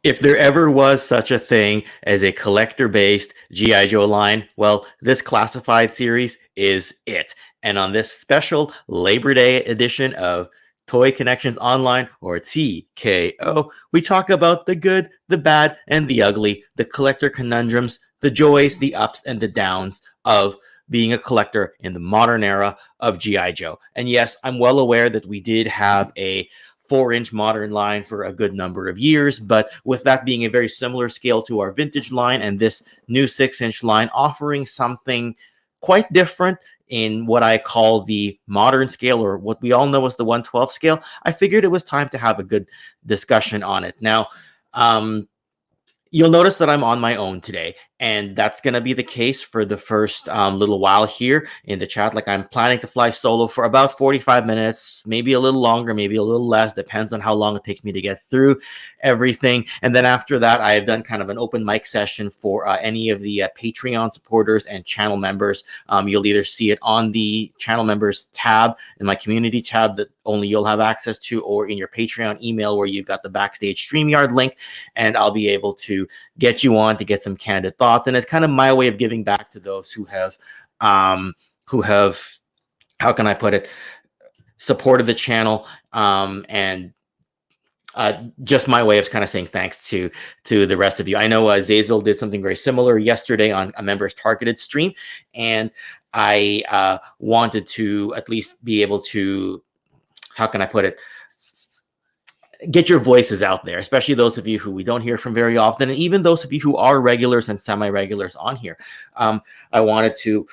If there ever was such a thing as a collector-based G.I. Joe line, well, this classified series is it. And on this special Labor Day edition of Toy Connections Online, or TKO, we talk about the good, the bad, and the ugly, the collector conundrums, the joys, the ups, and the downs of being a collector in the modern era of G.I. Joe. And yes, I'm well aware that we did have a 4-inch modern line for a good number of years, but with that being a very similar scale to our vintage line and this new 6-inch line offering something quite different in what I call the modern scale, or what we all know as the 1/12 scale, I figured it was time to have a good discussion on it. Now, you'll notice that I'm on my own today, and that's going to be the case for the first little while here in the chat. Like, I'm planning to fly solo for about 45 minutes, maybe a little longer, maybe a little less, depends on how long it takes me to get through everything. And then after that, I have done kind of an open mic session for any of the Patreon supporters and channel members. You'll either see it on the channel members tab in my community tab that only you'll have access to, or in your Patreon email where you've got the backstage StreamYard link, and I'll be able to get you on to get some candid thoughts. And it's kind of my way of giving back to those who have, how can I put it, supported the channel, and just my way of kind of saying thanks to the rest of you. I know Zazel did something very similar yesterday on a members targeted stream, and I wanted to at least be able to, how can I put it, get your voices out there, especially those of you who we don't hear from very often, and even those of you who are regulars and semi-regulars on here. I wanted to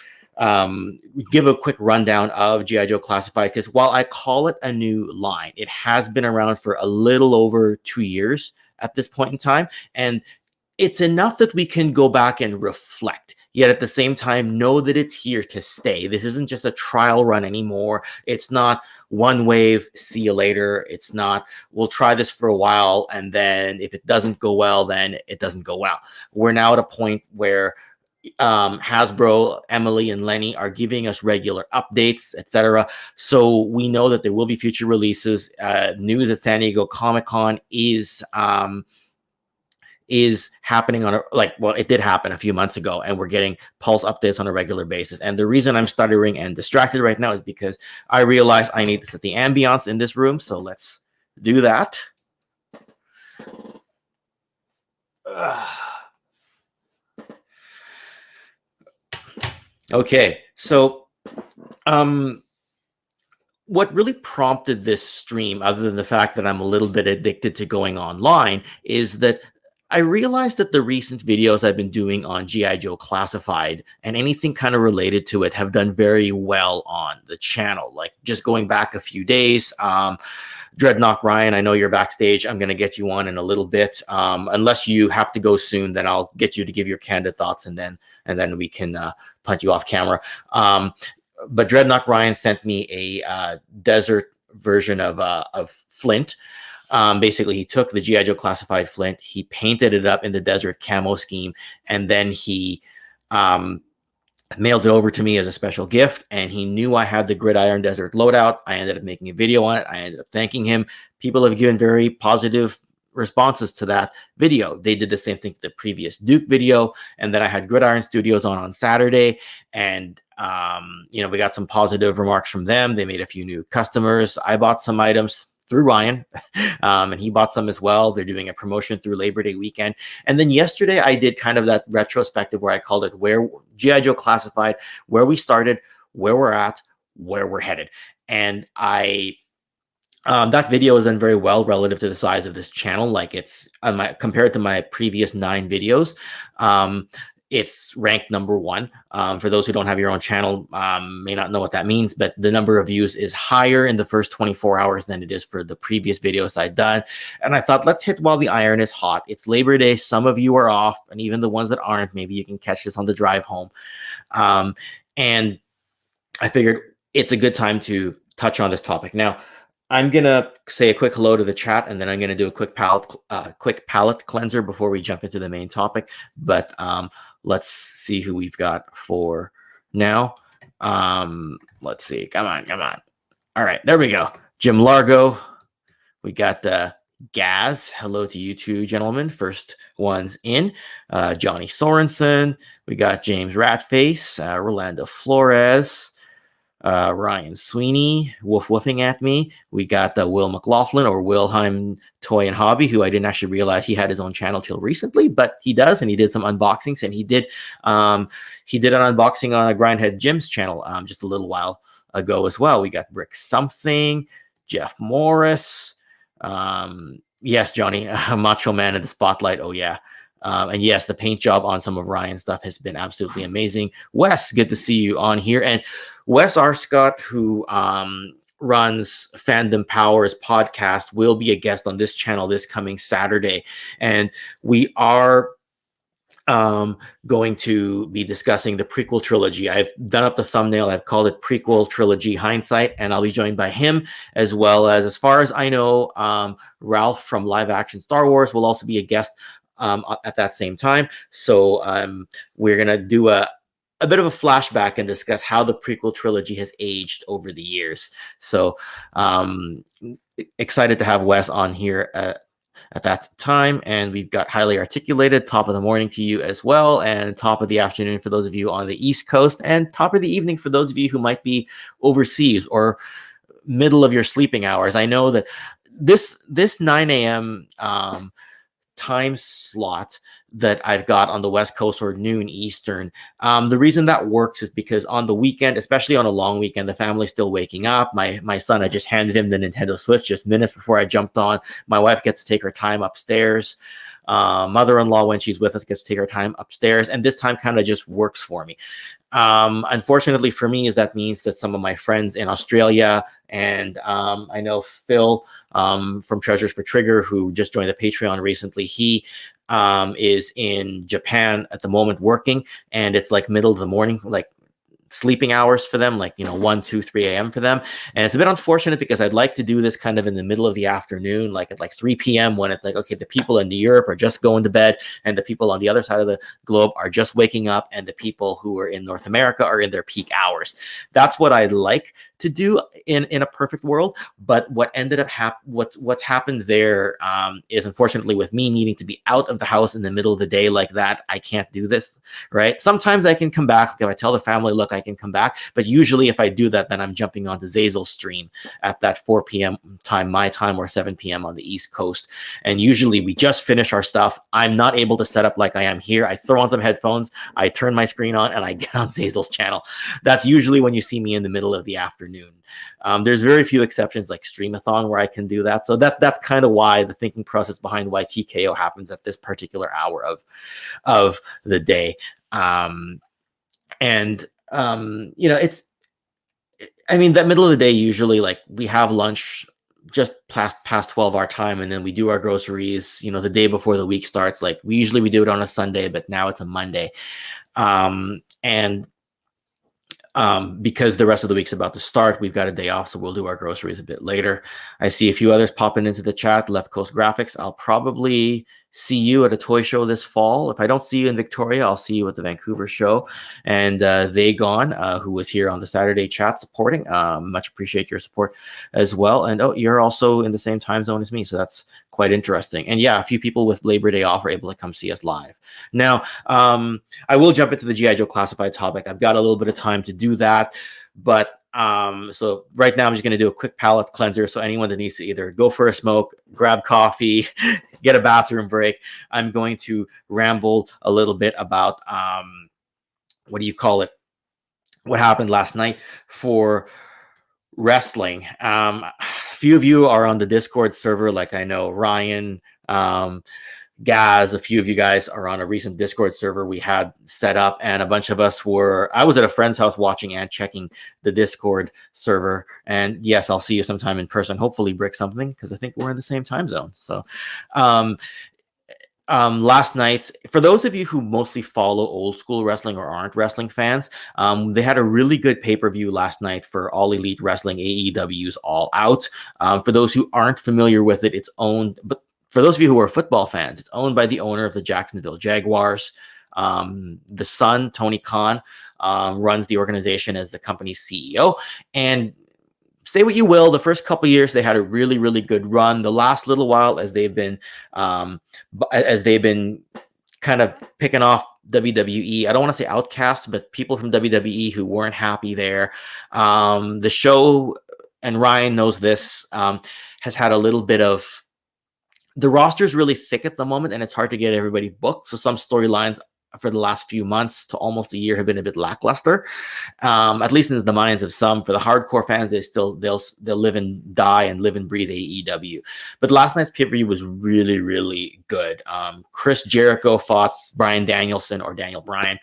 give a quick rundown of G.I. Joe Classified, because while I call it a new line, it has been around for a little over 2 years at this point in time, and it's enough that we can go back and reflect, yet at the same time know that it's here to stay. This isn't just a trial run anymore. It's not one wave, see you later. It's not, we'll try this for a while, and then if it doesn't go well, then it doesn't go well. We're now at a point where Hasbro, Emily, and Lenny are giving us regular updates, etc. So we know that there will be future releases. News at San Diego Comic-Con is happening on well, it did happen a few months ago, and we're getting Pulse updates on a regular basis. And the reason I'm stuttering and distracted right now is because I realize I need to set the ambiance in this room. So let's do that. Okay, so what really prompted this stream, other than the fact that I'm a little bit addicted to going online, is that I realized that the recent videos I've been doing on G.I. Joe Classified and anything kind of related to it have done very well on the channel. Like, just going back a few days, Dreadnought Ryan, I know you're backstage. I'm going to get you on in a little bit. Unless you have to go soon, then I'll get you to give your candid thoughts, and then we can punt you off camera. But Dreadnought Ryan sent me a desert version of Flint. Basically, he took the G.I. Joe Classified Flint, he painted it up in the desert camo scheme, and then he mailed it over to me as a special gift. And he knew I had the Gridiron Desert loadout. I ended up making a video on it. I ended up thanking him. People have given very positive responses to that video. They did the same thing to the previous Duke video. And then I had Gridiron Studios on Saturday, and you know, we got some positive remarks from them. They made a few new customers. I bought some items through Ryan, and he bought some as well. They're doing a promotion through Labor Day weekend. And then yesterday I did kind of that retrospective where I called it where G.I. Joe Classified, where we started, where we're at, where we're headed. And that video is done very well relative to the size of this channel. Like, it's compared to my previous 9 videos, it's ranked #1. For those who don't have your own channel, may not know what that means, but the number of views is higher in the first 24 hours than it is for the previous videos I've done. And I thought, let's hit while the iron is hot. It's Labor Day. Some of you are off, and even the ones that aren't, maybe you can catch this on the drive home. And I figured it's a good time to touch on this topic. Now, I'm going to say a quick hello to the chat, and then I'm going to do a quick palate cleanser before we jump into the main topic. But let's see who we've got for now. Let's see. Come on. All right, there we go. Jim Largo. We got Gazz. Hello to you two gentlemen. First ones in. Johnny Sorensen. We got James Ratface, Rolando Flores, Ryan Sweeney, woofing at me. We got Will McLaughlin, or Wilhelm Toy and Hobby, who I didn't actually realize he had his own channel till recently, but he does, and he did some unboxings, and he did an unboxing on a Grindhead Jim's channel just a little while ago as well. We got Brick Something, Jeff Morris. Yes, Johnny, Macho Man in the spotlight. Oh yeah. And yes, the paint job on some of Ryan's stuff has been absolutely amazing. Wes, good to see you on here. And Wes R. Scott, who runs Fandom Powers podcast, will be a guest on this channel this coming Saturday. And we are going to be discussing the prequel trilogy. I've done up the thumbnail. I've called it Prequel Trilogy Hindsight, and I'll be joined by him, as well as far as I know, Ralph from Live Action Star Wars will also be a guest at that same time. So we're going to do a bit of a flashback and discuss how the prequel trilogy has aged over the years. So excited to have Wes on here at that time. And we've got Highly Articulated, top of the morning to you as well, and top of the afternoon for those of you on the East Coast, and top of the evening for those of you who might be overseas or middle of your sleeping hours. I know that this 9 a.m. Time slot that I've got on the West Coast, or noon Eastern. The reason that works is because on the weekend, especially on a long weekend, the family's still waking up. My son, I just handed him the Nintendo Switch just minutes before I jumped on. My wife gets to take her time upstairs. Mother-in-law, when she's with us, gets to take her time upstairs, and this time kind of just works for me. Unfortunately for me, that means that some of my friends in Australia, and I know Phil from Treasures for Trigger, who just joined the Patreon recently, he is in Japan at the moment working, and it's like middle of the morning, like sleeping hours for them, like 1, 2, 3 a.m. for them. And it's a bit unfortunate because I'd like to do this kind of in the middle of the afternoon, like at like 3 p.m. when it's like, okay, the people in Europe are just going to bed, and the people on the other side of the globe are just waking up, and the people who are in North America are in their peak hours. That's what I'd like to do in a perfect world. But what ended up what's happened there is, unfortunately, with me needing to be out of the house in the middle of the day like that, I can't do this, right? Sometimes I can come back if I tell the family, look, I can come back, but usually if I do that, then I'm jumping onto Zazel's stream at that 4 p.m. time, my time, or 7 p.m. on the East Coast. And usually we just finish our stuff. I'm not able to set up like I am here. I throw on some headphones, I turn my screen on, and I get on Zazel's channel. That's usually when you see me in the middle of the afternoon. There's very few exceptions, like Streamathon, where I can do that. So that's kind of why the thinking process behind why TKO happens at this particular hour of the day. It's, I mean, that middle of the day, usually, like, we have lunch just past 12 our time, and then we do our groceries, the day before the week starts. Like, we do it on a Sunday, but now it's a Monday. Because the rest of the week's about to start, we've got a day off, so we'll do our groceries a bit later. I see a few others popping into the chat. Left Coast Graphics, I'll probably see you at a toy show this fall. If I don't see you in Victoria, I'll see you at the Vancouver show. And They Gone, who was here on the Saturday chat supporting, much appreciate your support as well. And you're also in the same time zone as me, so that's quite interesting. And yeah, a few people with Labor Day off are able to come see us live. Now, I will jump into the G.I. Joe classified topic. I've got a little bit of time to do that, but so right now I'm just going to do a quick palate cleanser. So anyone that needs to either go for a smoke, grab coffee, get a bathroom break, I'm going to ramble a little bit about what happened last night for wrestling. A few of you are on the Discord server, like I know Ryan, Gazz, a few of you guys are on a recent Discord server we had set up, and a bunch of us I was at a friend's house watching and checking the Discord server. And yes, I'll see you sometime in person, hopefully Brick Something, because I think we're in the same time zone. So last night, for those of you who mostly follow old school wrestling or aren't wrestling fans, they had a really good pay-per-view last night for All Elite Wrestling, AEW's All Out. For those who aren't familiar with it, it's owned, but for those of you who are football fans, it's owned by the owner of the Jacksonville Jaguars. The son, Tony Khan, runs the organization as the company's CEO. And say what you will, the first couple of years they had a really, really good run. The last little while, as they've been kind of picking off WWE. I don't want to say outcasts, but people from WWE who weren't happy there. The show, and Ryan knows this, has had a little bit of, the roster is really thick at the moment, and it's hard to get everybody booked. So some storylines for the last few months to almost a year have been a bit lackluster, at least in the minds of some. For the hardcore fans, they'll live and die and live and breathe AEW. But last night's pay-per-view was really, really good. Chris Jericho fought Bryan Danielson, or Daniel Bryan.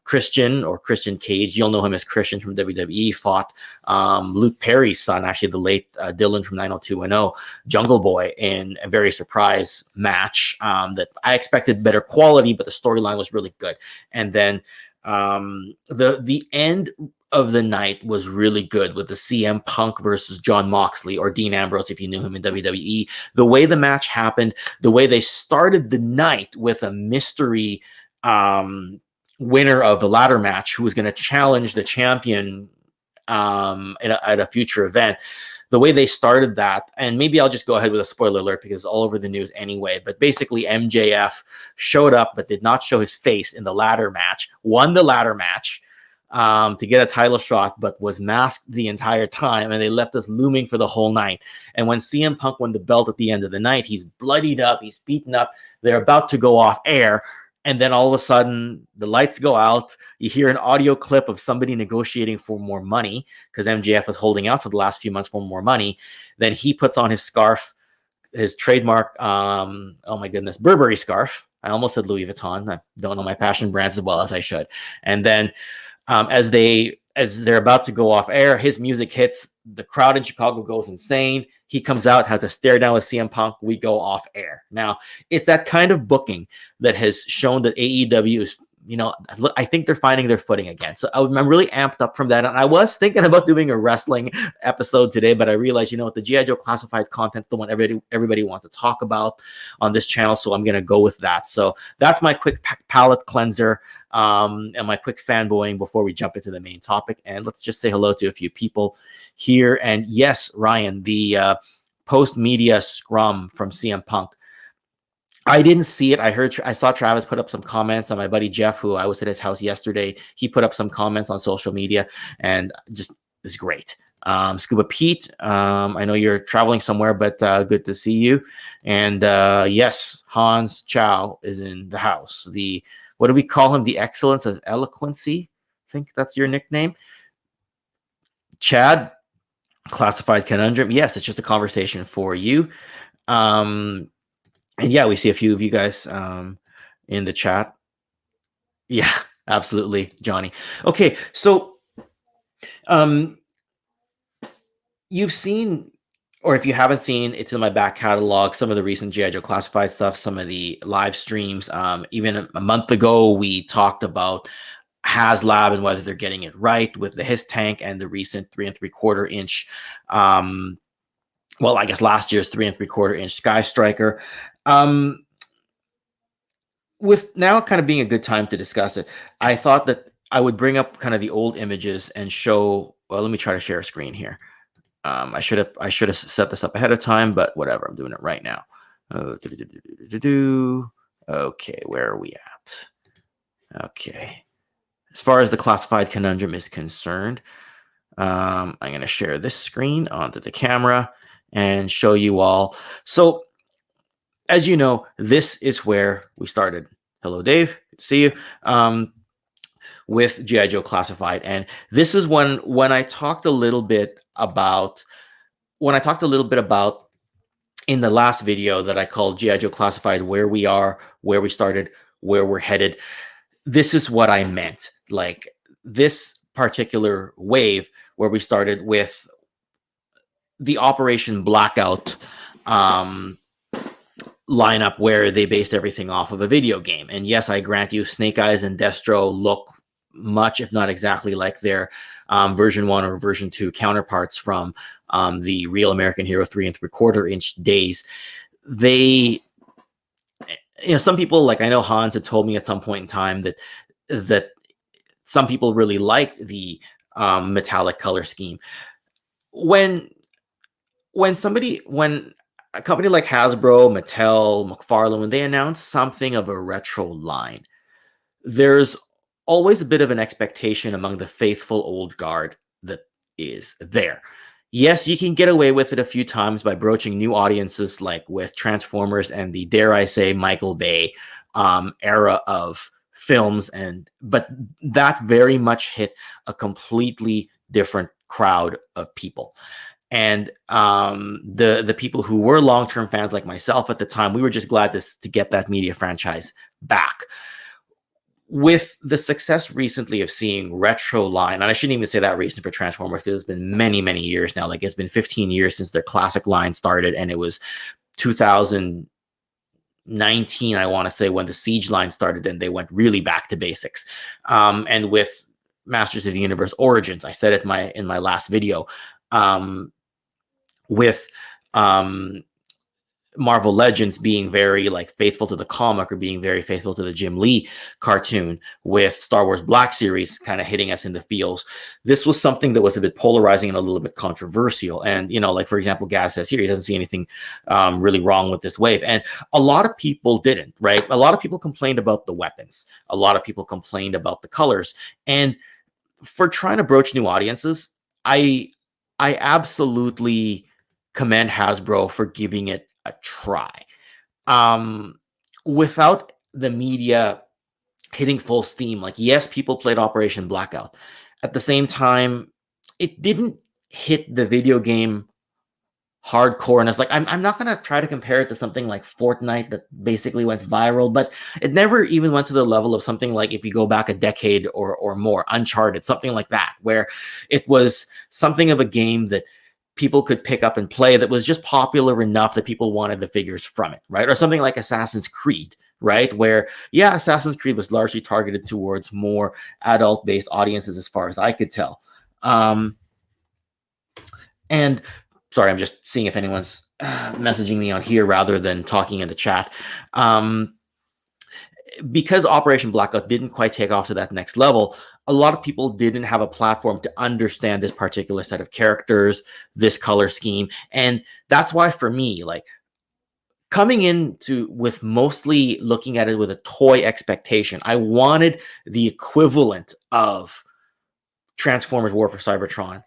Christian Cage, you'll know him as Christian from WWE, fought Luke Perry's son, actually the late Dylan from 90210, Jungle Boy, in a very surprise match that I expected better quality, but the storyline was really good. And then the end of the night was really good with the CM Punk versus Jon Moxley, or Dean Ambrose if you knew him in WWE. The way the match happened, the way they started the night with a mystery winner of the ladder match who was going to challenge the champion at a future event. The way they started that, and maybe I'll just go ahead with a spoiler alert because it's all over the news anyway, but basically MJF showed up but did not show his face in the ladder match, won the ladder match to get a title shot, but was masked the entire time, and they left us looming for the whole night. And when CM Punk won the belt at the end of the night, he's bloodied up, he's beaten up, they're about to go off air, and then all of a sudden, the lights go out. You hear an audio clip of somebody negotiating for more money because MJF was holding out for the last few months for more money. Then he puts on his scarf, his trademark, oh my goodness, Burberry scarf. I almost said Louis Vuitton. I don't know my fashion brands as well as I should. And then as they're about to go off air, his music hits. The crowd in Chicago goes insane. He comes out, has a stare down with CM Punk. We go off air. Now, it's that kind of booking that has shown that AEW is, I think they're finding their footing again. So I'm really amped up from that. And I was thinking about doing a wrestling episode today, but I realized, the G.I. Joe classified content, the one everybody wants to talk about on this channel. So I'm going to go with that. So that's my quick palate cleanser and my quick fanboying before we jump into the main topic. And let's just say hello to a few people here. And yes, Ryan, the post-media scrum from CM Punk. I didn't see it. I saw Travis put up some comments, on my buddy Jeff, who I was at his house yesterday. He put up some comments on social media, and just it's great. Scuba Pete, I know you're traveling somewhere, but good to see you. And yes, Hans Chow is in the house. What do we call him? The excellence of eloquency. I think that's your nickname. Chad, classified conundrum. Yes, it's just a conversation for you. And yeah, we see a few of you guys in the chat. Yeah, absolutely, Johnny. Okay, so you've seen, or if you haven't seen, it's in my back catalog, some of the recent G.I. Joe classified stuff, some of the live streams. Even a month ago, we talked about Haslab and whether they're getting it right with the His Tank and the recent 3 3/4 inch. Well, I guess last year's 3 3/4 inch Sky Striker. With now kind of being a good time to discuss it, I thought that I would bring up kind of the old images and show. Well, let me try to share a screen here. I should have set this up ahead of time, but whatever. I'm doing it right now. Okay, where are we at? Okay, as far as the classified conundrum is concerned, I'm going to share this screen onto the camera and show you all. So, as you know, this is where we started. Hello, Dave. Good to see you. With G.I. Joe Classified. And this is when I talked a little bit about, in the last video that I called G.I. Joe Classified, where we are, where we started, where we're headed. This is what I meant. Like this particular wave where we started with the Operation Blackout lineup, where they based everything off of a video game. And yes, I grant you, Snake Eyes and Destro look much, if not exactly, like their version 1 or version 2 counterparts from the Real American Hero 3 3/4 inch days. They, some people, like I know Hans had told me at some point in time that some people really liked the metallic color scheme. when when a company like Hasbro, Mattel, McFarlane, when they announce something of a retro line, there's always a bit of an expectation among the faithful old guard that is there. Yes, you can get away with it a few times by broaching new audiences, like with Transformers and the, dare I say, Michael Bay era of films, but that very much hit a completely different crowd of people. And the people who were long-term fans like myself at the time, we were just glad to get that media franchise back. With the success recently of seeing retro line, and I shouldn't even say that recent for Transformers because it's been many, many years now. Like, it's been 15 years since their classic line started, and it was 2019, I want to say, when the Siege line started, and they went really back to basics. And with Masters of the Universe Origins, I said it in my last video, with Marvel Legends being very like faithful to the comic, or being very faithful to the Jim Lee cartoon, with Star Wars Black Series kind of hitting us in the feels. This was something that was a bit polarizing and a little bit controversial. And, like, for example, Gazz says here he doesn't see anything really wrong with this wave. And a lot of people didn't, right? A lot of people complained about the weapons. A lot of people complained about the colors. And for trying to broach new audiences, I absolutely commend Hasbro for giving it a try. Without the media hitting full steam, like, yes, people played Operation Blackout. At the same time, it didn't hit the video game hardcore. And it's like, I'm not going to try to compare it to something like Fortnite that basically went viral, but it never even went to the level of something like, if you go back a decade or more, Uncharted, something like that, where it was something of a game that people could pick up and play, that was just popular enough that people wanted the figures from it, right? Or something like Assassin's Creed, right? Where, yeah, Assassin's Creed was largely targeted towards more adult-based audiences, as far as I could tell. And sorry, I'm just seeing if anyone's messaging me on here rather than talking in the chat. Because Operation Blackout didn't quite take off to that next level, a lot of people didn't have a platform to understand this particular set of characters, this color scheme. And that's why, for me, like, coming into with mostly looking at it with a toy expectation, I wanted the equivalent of Transformers War for Cybertron,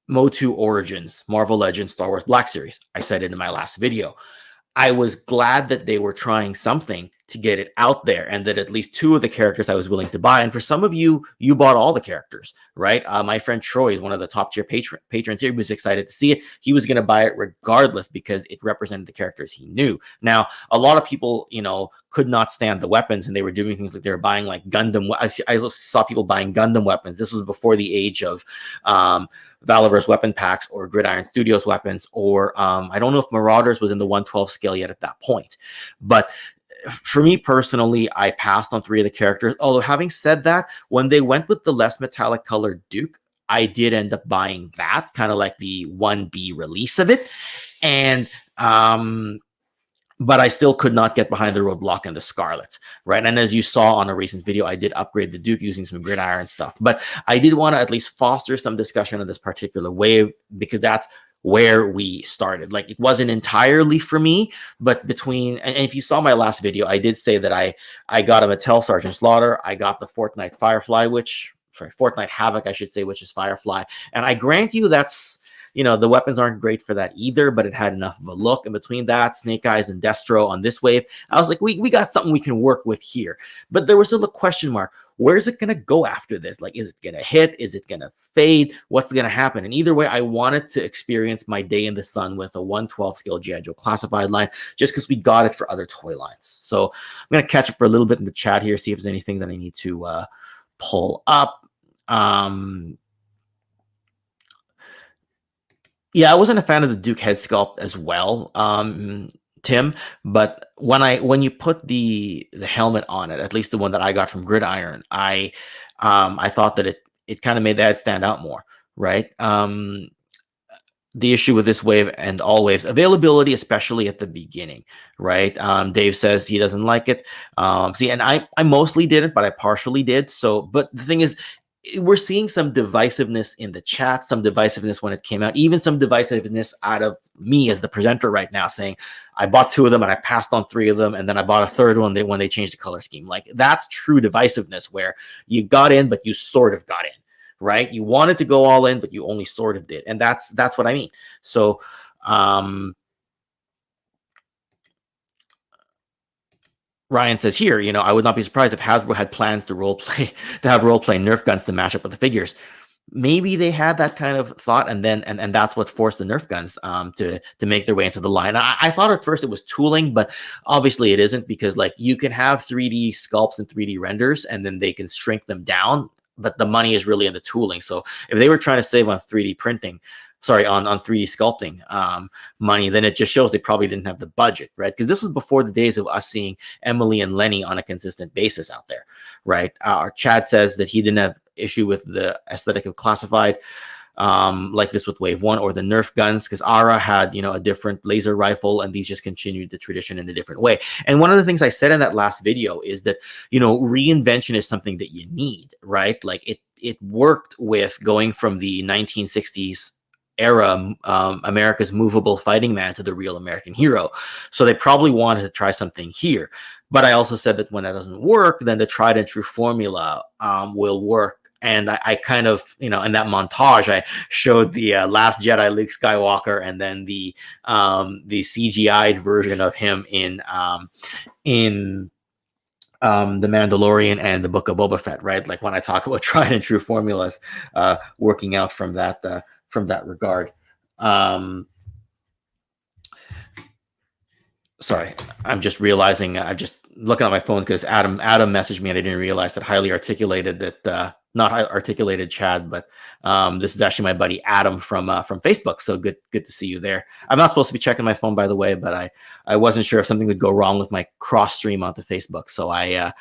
Motu Origins, Marvel Legends, Star Wars Black Series. I said it in my last video. I was glad that they were trying something to get it out there, and that at least two of the characters I was willing to buy. And for some of you, you bought all the characters, right? My friend Troy is one of the top tier patrons here. He was excited to see it. He was going to buy it regardless because it represented the characters he knew. Now, a lot of people, could not stand the weapons, and they were doing things like they were buying like Gundam. I saw people buying Gundam weapons. This was before the age of Valorous weapon packs or Gridiron Studios weapons, or I don't know if Marauders was in the 112 scale yet at that point. But for me personally, I passed on 3 of the characters. Although, having said that, when they went with the less metallic colored Duke, I did end up buying that, kind of like the 1B release of it. And but I still could not get behind the Roadblock and the Scarlet, right? And as you saw on a recent video, I did upgrade the Duke using some Gridiron stuff. But I did want to at least foster some discussion on this particular wave, because that's where we started. Like, it wasn't entirely for me, but and if you saw my last video, I did say that I got a Mattel Sergeant Slaughter. I got the Fortnite Fortnite Havoc, I should say, which is Firefly. And I grant you that's, the weapons aren't great for that either, but it had enough of a look. And between that, Snake Eyes and Destro on this wave, I was like, we got something we can work with here. But there was still a question mark. Where's it going to go after this? Like, is it going to hit? Is it going to fade? What's going to happen? And either way, I wanted to experience my day in the sun with a 112 scale G.I. Joe classified line, just because we got it for other toy lines. So I'm going to catch up for a little bit in the chat here, see if there's anything that I need to pull up. Yeah, I wasn't a fan of the Duke head sculpt as well, Tim. But when you put the helmet on it, at least the one that I got from Gridiron, I thought that it kind of made that stand out more, right? The issue with this wave and all waves, availability, especially at the beginning, right? Dave says he doesn't like it. See, and I mostly didn't, but I partially did. So, but the thing is, we're seeing some divisiveness in the chat, some divisiveness when it came out, even some divisiveness out of me as the presenter right now, saying I bought 2 of them and I passed on 3 of them, and then I bought a 3rd one when they changed the color scheme. Like, that's true divisiveness, where you got in, but you sort of got in, right? You wanted to go all in, but you only sort of did, and that's what I mean. So, Ryan says here, you know, I would not be surprised if Hasbro had plans to have role play Nerf guns to match up with the figures. Maybe they had that kind of thought, and then and that's what forced the Nerf guns to make their way into the line. I thought at first it was tooling, but obviously it isn't, because like you can have 3D sculpts and 3D renders, and then they can shrink them down, but the money is really in the tooling. So if they were trying to save on 3D printing, sorry, on 3D sculpting money, then it just shows they probably didn't have the budget, right? Because this was before the days of us seeing Emily and Lenny on a consistent basis out there, right? Chad says that he didn't have issue with the aesthetic of classified like this with Wave 1 or the Nerf guns, because ARAH had, you know, a different laser rifle, and these just continued the tradition in a different way. And one of the things I said in that last video is that, you know, reinvention is something that you need, right? Like it worked with going from the 1960s era, America's movable fighting man, to the real American hero. So they probably wanted to try something here. But I also said that when that doesn't work, then the tried and true formula will work. And I kind of, you know, in that montage, I showed the Last Jedi Luke Skywalker, and then the CGI'd version of him in The Mandalorian and the Book of Boba Fett, right? Like when I talk about tried and true formulas working out from that regard. Sorry, I'm just realizing, I'm just looking at my phone because Adam messaged me, and I didn't realize that highly articulated that not articulated Chad, but this is actually my buddy Adam from Facebook. So good to see you there. I'm not supposed to be checking my phone, by the way, but I wasn't sure if something would go wrong with my cross stream onto Facebook, so I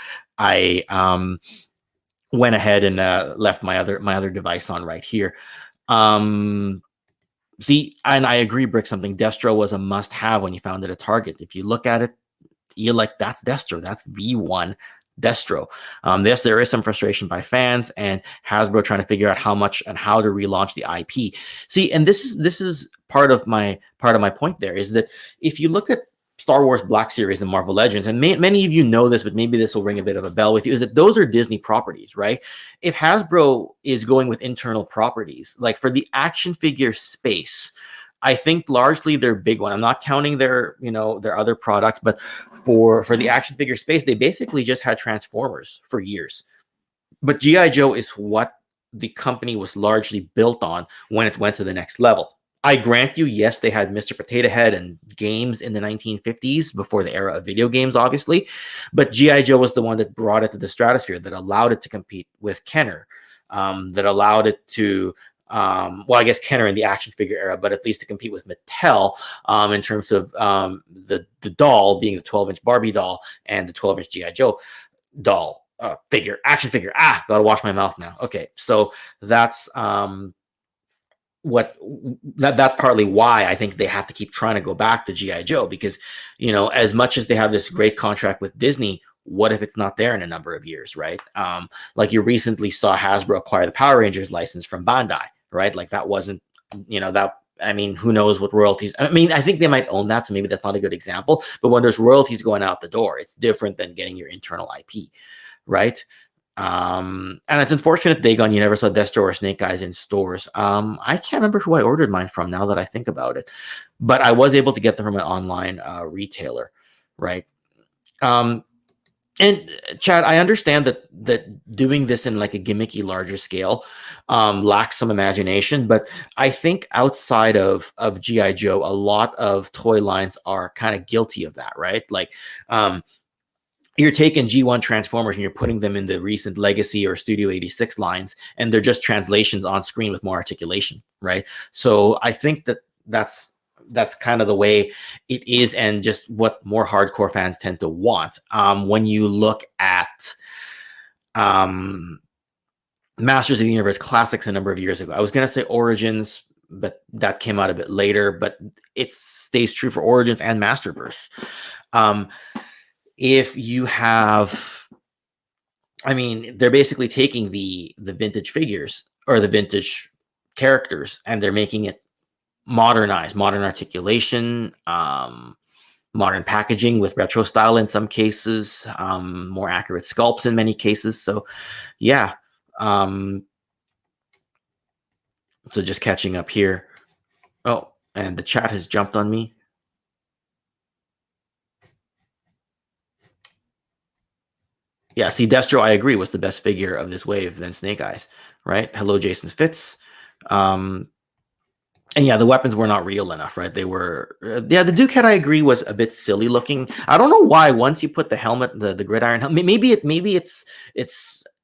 went ahead and left my other device on right here. See, and I agree, Brick, something. Destro was a must-have when you found it at Target. If you look at it, you're like, that's Destro. That's V1 Destro. Yes, there is some frustration by fans and Hasbro trying to figure out how much and how to relaunch the IP. See, and this is part of my point there, is that if you look at Star Wars Black Series and Marvel Legends, and many of you know this, but maybe this will ring a bit of a bell with you, is that those are Disney properties, right? If Hasbro is going with internal properties, like for the action figure space, I think largely their big one, I'm not counting their, you know, their other products, but for the action figure space, they basically just had Transformers for years. But G.I. Joe is what the company was largely built on when it went to the next level. I grant you, yes, they had Mr. Potato Head and games in the 1950s before the era of video games, obviously. But G.I. Joe was the one that brought it to the stratosphere, that allowed it to compete with Kenner, that allowed it to, well, I guess Kenner in the action figure era, but at least to compete with Mattel in terms of the doll being the 12-inch Barbie doll and the 12-inch G.I. Joe doll action figure. Gotta wash my mouth now. Okay, so that's that's partly why I think they have to keep trying to go back to G.I. Joe, because, you know, as much as they have this great contract with Disney, what if it's not there in a number of years, right? Like you recently saw Hasbro acquire the Power Rangers license from Bandai, right? Like that wasn't, you know, that, I mean, who knows what royalties, I mean, I think they might own that, so maybe that's not a good example, but when there's royalties going out the door, it's different than getting your internal IP, right? And it's unfortunate, Dagon, you never saw Destro or Snake Eyes in stores. I can't remember who I ordered mine from now that I think about it, but I was able to get them from an online retailer, right? And Chad, I understand that doing this in like a gimmicky larger scale lacks some imagination, but I think outside of G.I. Joe, a lot of toy lines are kind of guilty of that, right? Like you're taking G1 Transformers and you're putting them in the recent Legacy or Studio 86 lines, and they're just translations on screen with more articulation, right? So I think that's kind of the way it is, and just what more hardcore fans tend to want. When you look at Masters of the Universe Classics a number of years ago, I was going to say Origins, but that came out a bit later, but it stays true for Origins and Masterverse. If you have I mean, they're basically taking the vintage figures or the vintage characters, and they're making it modernized, modern articulation, modern packaging with retro style in some cases, more accurate sculpts in many cases. So, yeah. So just catching up here. Oh, and the chat has jumped on me. Yeah, see, Destro, I agree, was the best figure of this wave than Snake Eyes, right? Hello, Jason Fitz. And yeah, the weapons were not real enough, right? They were, yeah, the Duke head, I agree, was a bit silly looking. I don't know why. Once you put the helmet, the gridiron helmet, maybe it's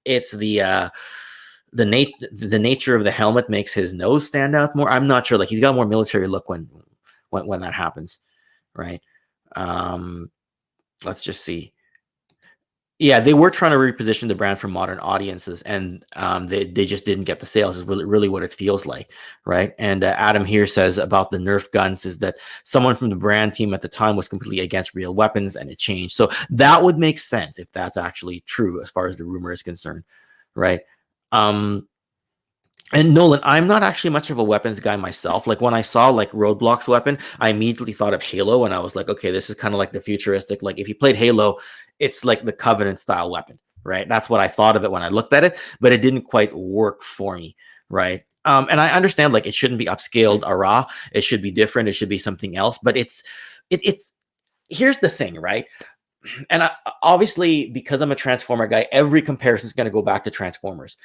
the nature of the helmet makes his nose stand out more. I'm not sure. Like, he's got a more military look when that happens, right? Let's just see. Yeah, they were trying to reposition the brand for modern audiences, and they just didn't get the sales. Is really what it feels like, right? And Adam here says about the Nerf guns is that someone from the brand team at the time was completely against real weapons, and it changed. So that would make sense if that's actually true, as far as the rumor is concerned, right? And Nolan, I'm not actually much of a weapons guy myself. Like, when I saw like Roadblock's weapon, I immediately thought of Halo, and I was like, okay, this is kind of like the futuristic. Like, if you played Halo, it's like the Covenant style weapon, right? That's what I thought of it when I looked at it, but it didn't quite work for me, right? And I understand, like, it shouldn't be upscaled ARAH. It should be different. It should be something else. But it's here's the thing, right? And obviously, because I'm a Transformer guy, every comparison is going to go back to Transformers.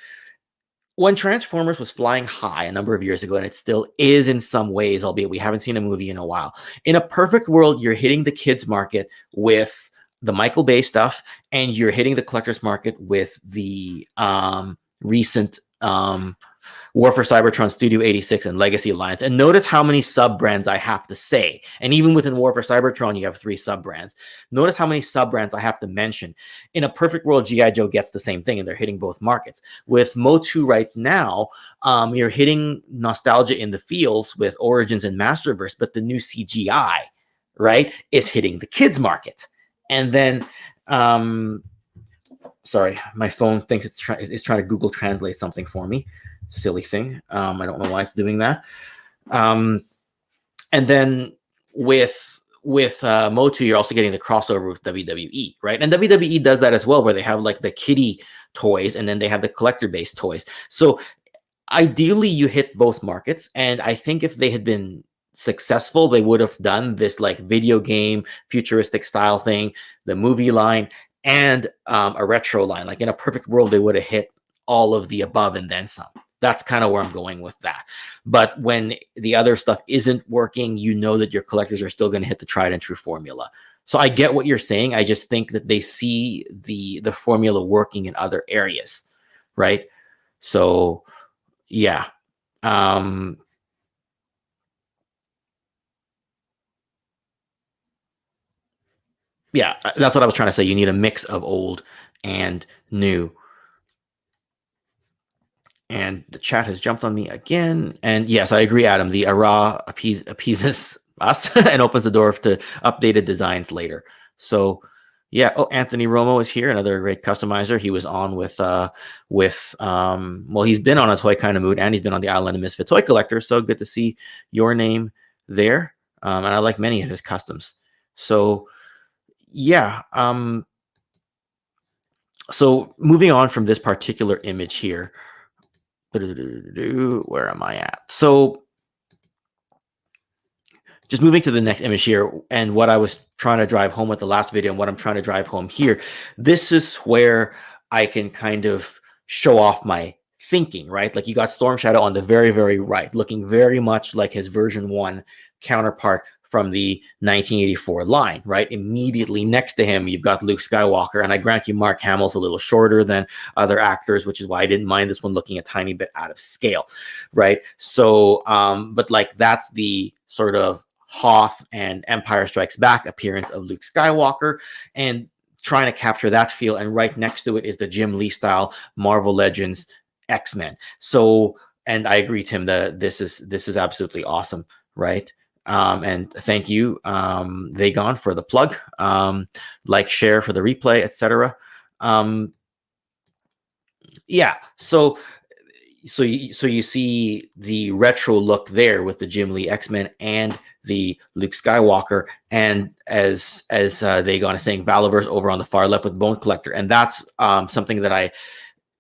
When Transformers was flying high a number of years ago, and it still is in some ways, albeit we haven't seen a movie in a while, in a perfect world, you're hitting the kids market with the Michael Bay stuff, and you're hitting the collector's market with the recent War for Cybertron, Studio 86, and Legacy Alliance. And notice how many sub-brands I have to say. And even within War for Cybertron, you have 3 sub-brands. Notice how many sub-brands I have to mention. In a perfect world, G.I. Joe gets the same thing, and they're hitting both markets. With Motu right now, you're hitting nostalgia in the fields with Origins and Masterverse, but the new CGI, right, is hitting the kids market. And then, sorry, my phone thinks it's trying to Google Translate something for me. Silly thing. I don't know why it's doing that. And then with Motu, you're also getting the crossover with WWE, right? And WWE does that as well, where they have like the kiddie toys, and then they have the collector-based toys. So ideally, you hit both markets. And I think if they had been successful, they would have done this like video game futuristic style thing, the movie line, and a retro line. Like, in a perfect world, they would have hit all of the above and then some. That's kind of where I'm going with that. But when the other stuff isn't working, you know that your collectors are still going to hit the tried and true formula. So I get what you're saying. I just think that they see the formula working in other areas, right? So yeah. Yeah, that's what I was trying to say. You need a mix of old and new. And the chat has jumped on me again. And yes, I agree, Adam. The ARAH appeases us and opens the door to updated designs later. So yeah. Oh, Anthony Romo is here, another great customizer. He was on with well, he's been on a Toy Kind of Mood, and he's been on the Island of Misfit Toy Collector. So good to see your name there. And I like many of his customs. So yeah. So moving on from this particular image here. Where am I at? So just moving to the next image here, and what I was trying to drive home with the last video and what I'm trying to drive home here, this is where I can kind of show off my thinking, right? Like, you got Storm Shadow on the very, very right, looking very much like his version 1 counterpart from the 1984 line, right? Immediately next to him, you've got Luke Skywalker. And I grant you, Mark Hamill's a little shorter than other actors, which is why I didn't mind this one looking a tiny bit out of scale, right? So, but like, that's the sort of Hoth and Empire Strikes Back appearance of Luke Skywalker, and trying to capture that feel. And right next to it is the Jim Lee style Marvel Legends X-Men. So, and I agree, Tim, that this is absolutely awesome, right? And thank you, Vagon, for the plug. Like, share for the replay, etc. Yeah. So you see the retro look there with the Jim Lee X-Men and the Luke Skywalker, and as they go on saying Valiverse over on the far left with Bone Collector, and that's something that I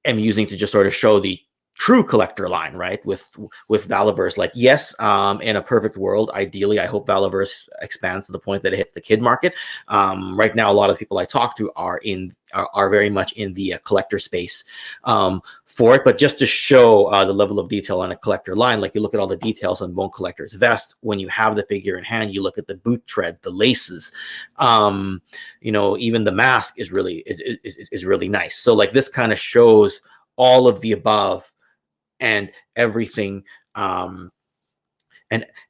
am using to just sort of show the true collector line, right? With Valiverse, like, yes, in a perfect world, ideally, I hope Valiverse expands to the point that it hits the kid market. Right now, a lot of people I talk to are very much in the collector space for it. But just to show the level of detail on a collector line, like you look at all the details on Bone Collector's vest. When you have the figure in hand, you look at the boot tread, the laces. Even the mask is really nice. So like this kind of shows all of the above and everything,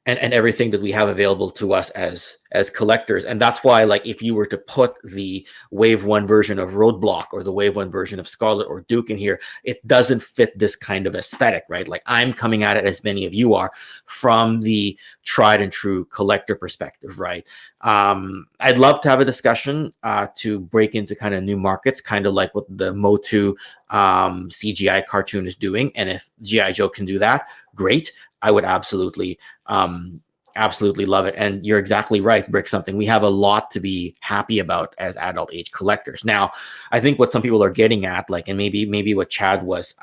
and everything that we have available to us as collectors. And that's why, like, if you were to put the Wave 1 version of Roadblock or the Wave 1 version of Scarlet or Duke in here, it doesn't fit this kind of aesthetic, right? Like, I'm coming at it, as many of you are, from the tried and true collector perspective, right? I'd love to have a discussion to break into kind of new markets, kind of like what the Motu CGI cartoon is doing. And if G.I. Joe can do that, great. I would absolutely love it. And you're exactly right, Brick. Something we have a lot to be happy about as adult age collectors. Now, I think what some people are getting at, like, and maybe what Chad was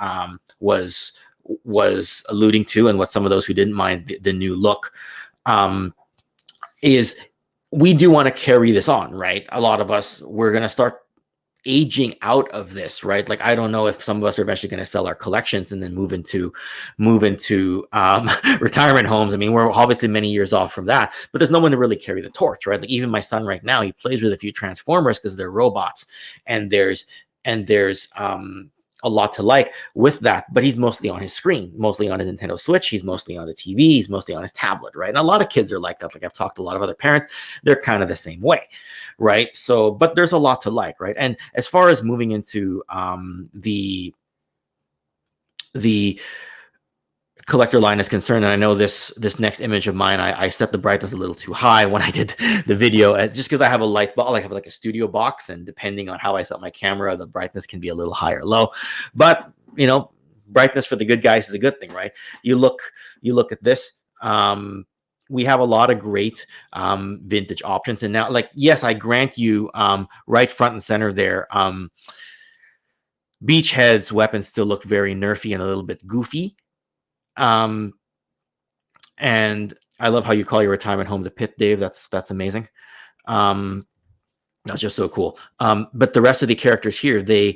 alluding to, and what some of those who didn't mind the new look, is we do want to carry this on, right? A lot of us, we're going to start aging out of this, right? Like, I don't know if some of us are eventually going to sell our collections and then move into retirement homes. I mean, we're obviously many years off from that, but there's no one to really carry the torch, right? Like, even my son right now, he plays with a few Transformers because they're robots, and there's a lot to like with that, but he's mostly on his screen, mostly on his Nintendo Switch. He's mostly on the TV. He's mostly on his tablet, right? And a lot of kids are like that. Like, I've talked to a lot of other parents, they're kind of the same way, right? So, but there's a lot to like, right? And as far as moving into the collector line is concerned, and I know this next image of mine, I set the brightness a little too high when I did the video, just because I have a light bulb, I have like a studio box, and depending on how I set my camera, the brightness can be a little high or low. But brightness for the good guys is a good thing, right? You look at this. We have a lot of great vintage options, and now, like, yes, I grant you, right front and center there, Beachhead's weapons still look very nerfy and a little bit goofy. And I love how you call your retirement home the pit, Dave. That's amazing. That's just so cool. But the rest of the characters here, and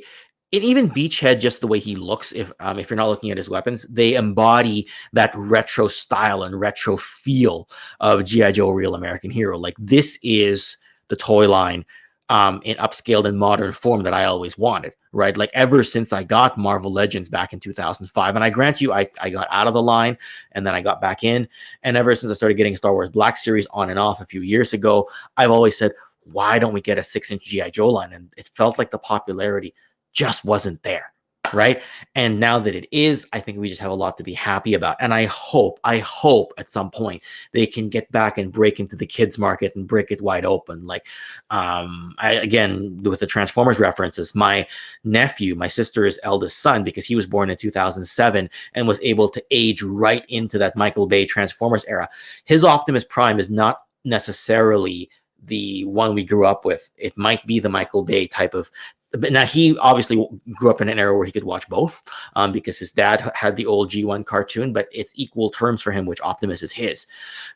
even Beachhead, just the way he looks, if you're not looking at his weapons, they embody that retro style and retro feel of G.I. Joe Real American Hero. Like, this is the toy line in upscaled and modern form that I always wanted, right? Like, ever since I got Marvel Legends back in 2005, and I grant you, I got out of the line and then I got back in, and ever since I started getting Star Wars Black Series on and off a few years ago, I've always said, why don't we get a 6-inch G.I. Joe line? And it felt like the popularity just wasn't there, right? And now that it is, I think we just have a lot to be happy about. And I hope at some point they can get back and break into the kids market and break it wide open. Like, again, with the Transformers references, my nephew, my sister's eldest son, because he was born in 2007 and was able to age right into that Michael Bay Transformers era, his Optimus Prime is not necessarily the one we grew up with. It might be the Michael Bay type of. But now, he obviously grew up in an era where he could watch both, because his dad had the old G1 cartoon, but it's equal terms for him, which Optimus is his,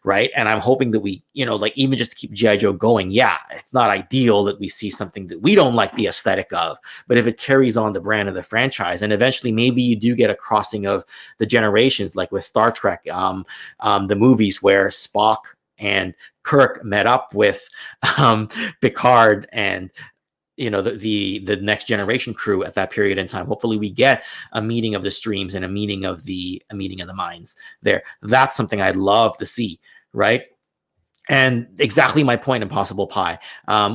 right? And I'm hoping that we, like, even just to keep G.I. Joe going, yeah, it's not ideal that we see something that we don't like the aesthetic of, but if it carries on the brand of the franchise, and eventually maybe you do get a crossing of the generations, like with Star Trek, the movies where Spock and Kirk met up with Picard and the next generation crew at that period in time. Hopefully we get a meeting of the streams and a meeting of the minds there. That's something I'd love to see, right? And exactly my point, Impossiblepie.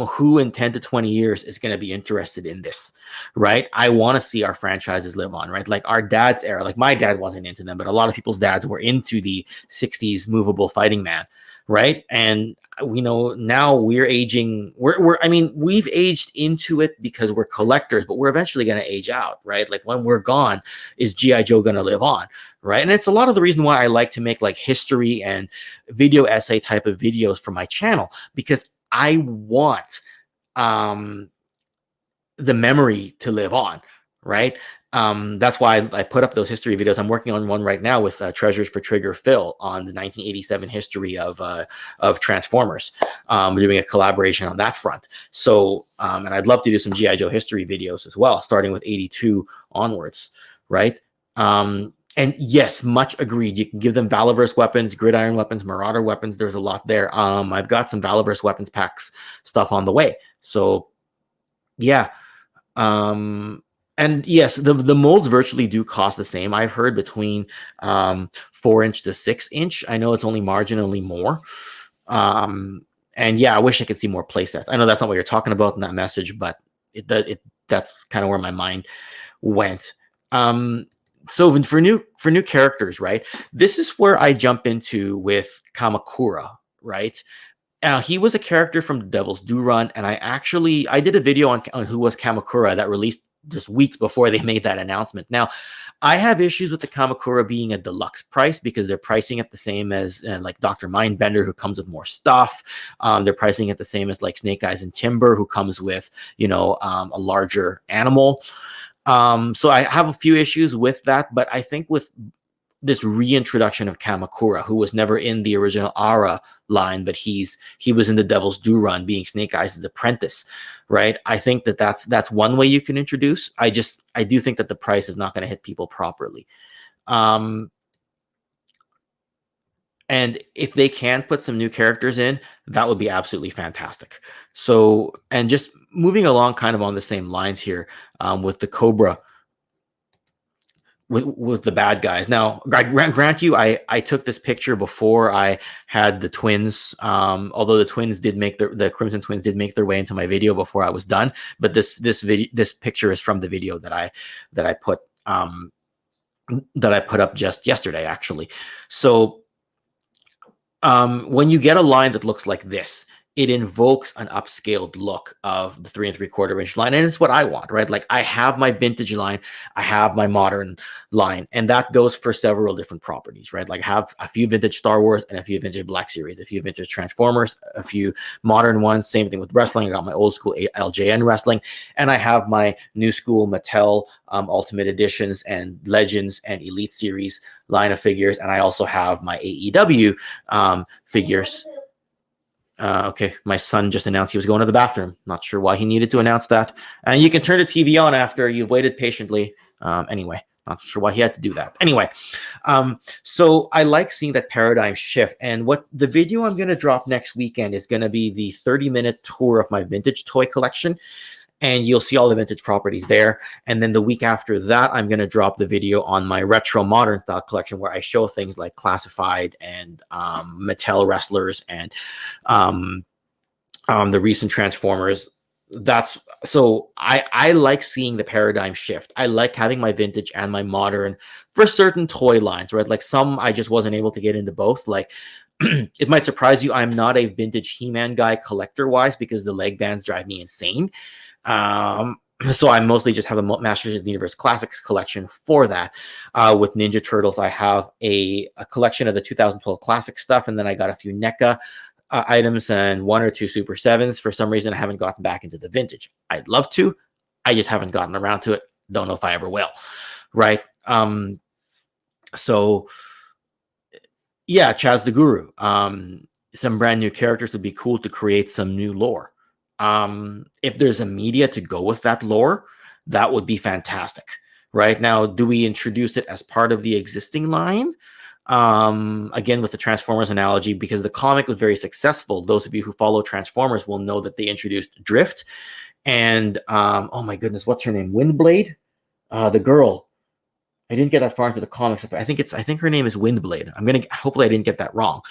Who in 10 to 20 years is going to be interested in this, right? I want to see our franchises live on, right? Like, our dad's era, like, my dad wasn't into them, but a lot of people's dads were into the 60s movable fighting man, right? And we know now we're aging. I mean, we've aged into it because we're collectors, but we're eventually going to age out, right? Like when we're gone, is GI Joe going to live on, right? And it's a lot of the reason why I like to make like history and video essay type of videos for my channel, because I want the memory to live on, right? That's why I put up those history videos. I'm working on one right now with Treasures for Trigger Phil on the 1987 history of Transformers. We're doing a collaboration on that front. So, and I'd love to do some GI Joe history videos as well, starting with 82 onwards, right? And yes, much agreed. You can give them Valaverse weapons, Gridiron weapons, Marauder weapons. There's a lot there. I've got some Valaverse weapons packs stuff on the way. So, yeah. And yes, the molds virtually do cost the same. I've heard between 4-inch to 6-inch. I know it's only marginally more. And yeah, I wish I could see more play sets. I know that's not what you're talking about in that message, but that's kind of where my mind went. So for new characters, right? This is where I jump into with Kamakura, right? He was a character from the Devil's Due Run, and I did a video on who was Kamakura that released just weeks before they made that announcement. Now, I have issues with the Kamakura being a deluxe price because they're pricing it the same as like Dr. Mindbender, who comes with more stuff. They're pricing it the same as like Snake Eyes and Timber, who comes with, you know, a larger animal. So I have a few issues with that, but I think with this reintroduction of Kamakura, who was never in the original ARAH line, but he was in the Devil's Due Run, being Snake Eyes' apprentice, right? I think that's one way you can introduce. I do think that the price is not going to hit people properly. And if they can put some new characters in, that would be absolutely fantastic. So, and just moving along kind of on the same lines here, with the Cobra, with the bad guys. Now, I grant you, I took this picture before I had the twins. Although the twins did make the Crimson Twins did make their way into my video before I was done. But this picture is from the video that I put up just yesterday, actually. So when you get a line that looks like this, it invokes an upscaled look of the 3 3/4-inch line, and it's what I want, right? Like I have my vintage line, I have my modern line, and that goes for several different properties, right? Like I have a few vintage Star Wars and a few vintage Black Series, a few vintage Transformers, a few modern ones. Same thing with wrestling. I got my old school LJN wrestling, and I have my new school Mattel Ultimate Editions and Legends and Elite Series line of figures, and I also have my AEW figures. Okay, my son just announced he was going to the bathroom. Not sure why he needed to announce that. And you can turn the TV on after you've waited patiently. Anyway, not sure why he had to do that. Anyway, so I like seeing that paradigm shift. And what the video I'm going to drop next weekend is going to be the 30-minute tour of my vintage toy collection. And you'll see all the vintage properties there. And then the week after that, I'm going to drop the video on my retro modern style collection, where I show things like Classified and Mattel wrestlers and the recent Transformers. So I like seeing the paradigm shift. I like having my vintage and my modern for certain toy lines, right? Like some I just wasn't able to get into both. Like it might surprise you, I'm not a vintage He-Man guy collector wise because the leg bands drive me insane. So I mostly just have a Masters of the Universe Classics collection for that. With Ninja Turtles, I have a collection of the 2012 classic stuff, and then I got a few NECA items and 1 or 2 Super 7s. For some reason, I haven't gotten back into the vintage. I'd love to. I just haven't gotten around to it. Don't know if I ever will. Right? So, yeah, Chaz the Guru. Some brand new characters would be cool to create some new lore. If there's a media to go with that lore, that would be fantastic. Right now, do we introduce it as part of the existing line? Again, with the Transformers analogy, because the comic was very successful. Those of you who follow Transformers will know that they introduced Drift and oh my goodness, what's her name? Windblade, the girl. I didn't get that far into the comics. I think her name is Windblade. Hopefully I didn't get that wrong.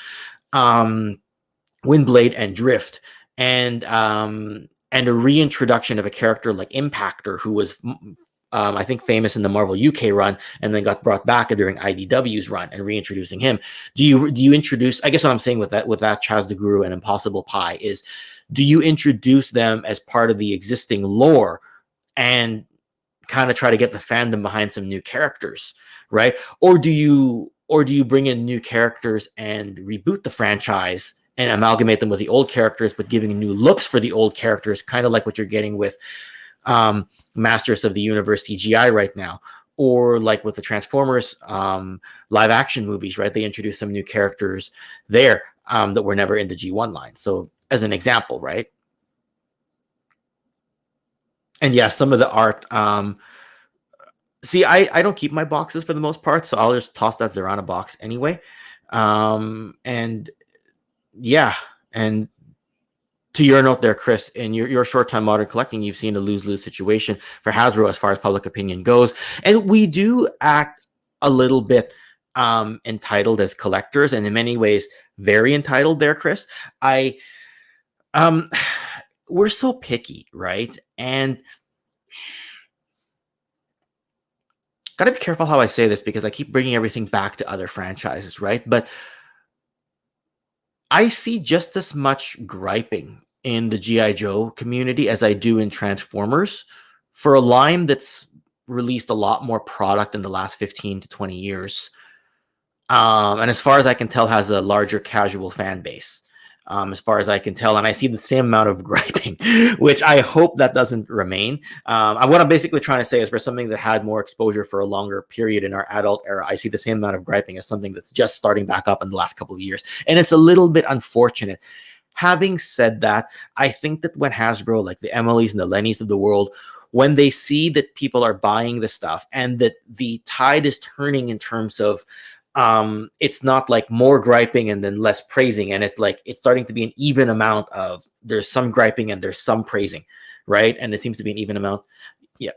Windblade and Drift. And a reintroduction of a character like Impactor, who was I think famous in the Marvel UK run, and then got brought back during IDW's run, and reintroducing him. Do you introduce? I guess what I'm saying with that Chaz the Guru and Impossiblepie is, do you introduce them as part of the existing lore and kind of try to get the fandom behind some new characters, right? Or do you bring in new characters and reboot the franchise and amalgamate them with the old characters, but giving new looks for the old characters, kind of like what you're getting with Masters of the Universe CGI right now, or like with the Transformers live action movies, right? They introduced some new characters there that were never in the G1 line. So as an example, right? And yeah, some of the art. See, I don't keep my boxes for the most part, so I'll just toss that Zorana box anyway. And yeah, and to your note there, Chris, in your short time modern collecting, you've seen a lose-lose situation for Hasbro as far as public opinion goes. And we do act a little bit entitled as collectors, and in many ways very entitled there, Chris. We're so picky, right? And gotta be careful how I say this, because I keep bringing everything back to other franchises, right? But I see just as much griping in the G.I. Joe community as I do in Transformers for a line that's released a lot more product in the last 15 to 20 years. And as far as I can tell, has a larger casual fan base. As far as I can tell, and I see the same amount of griping, which I hope that doesn't remain. What I'm basically trying to say is, for something that had more exposure for a longer period in our adult era, I see the same amount of griping as something that's just starting back up in the last couple of years, and it's a little bit unfortunate. Having said that, I think that when Hasbro, like the Emilys and the Lennys of the world, when they see that people are buying the stuff and that the tide is turning in terms of it's not like more griping and then less praising, and it's like it's starting to be an even amount of, there's some griping and there's some praising, right? And it seems to be an even amount. Yeah.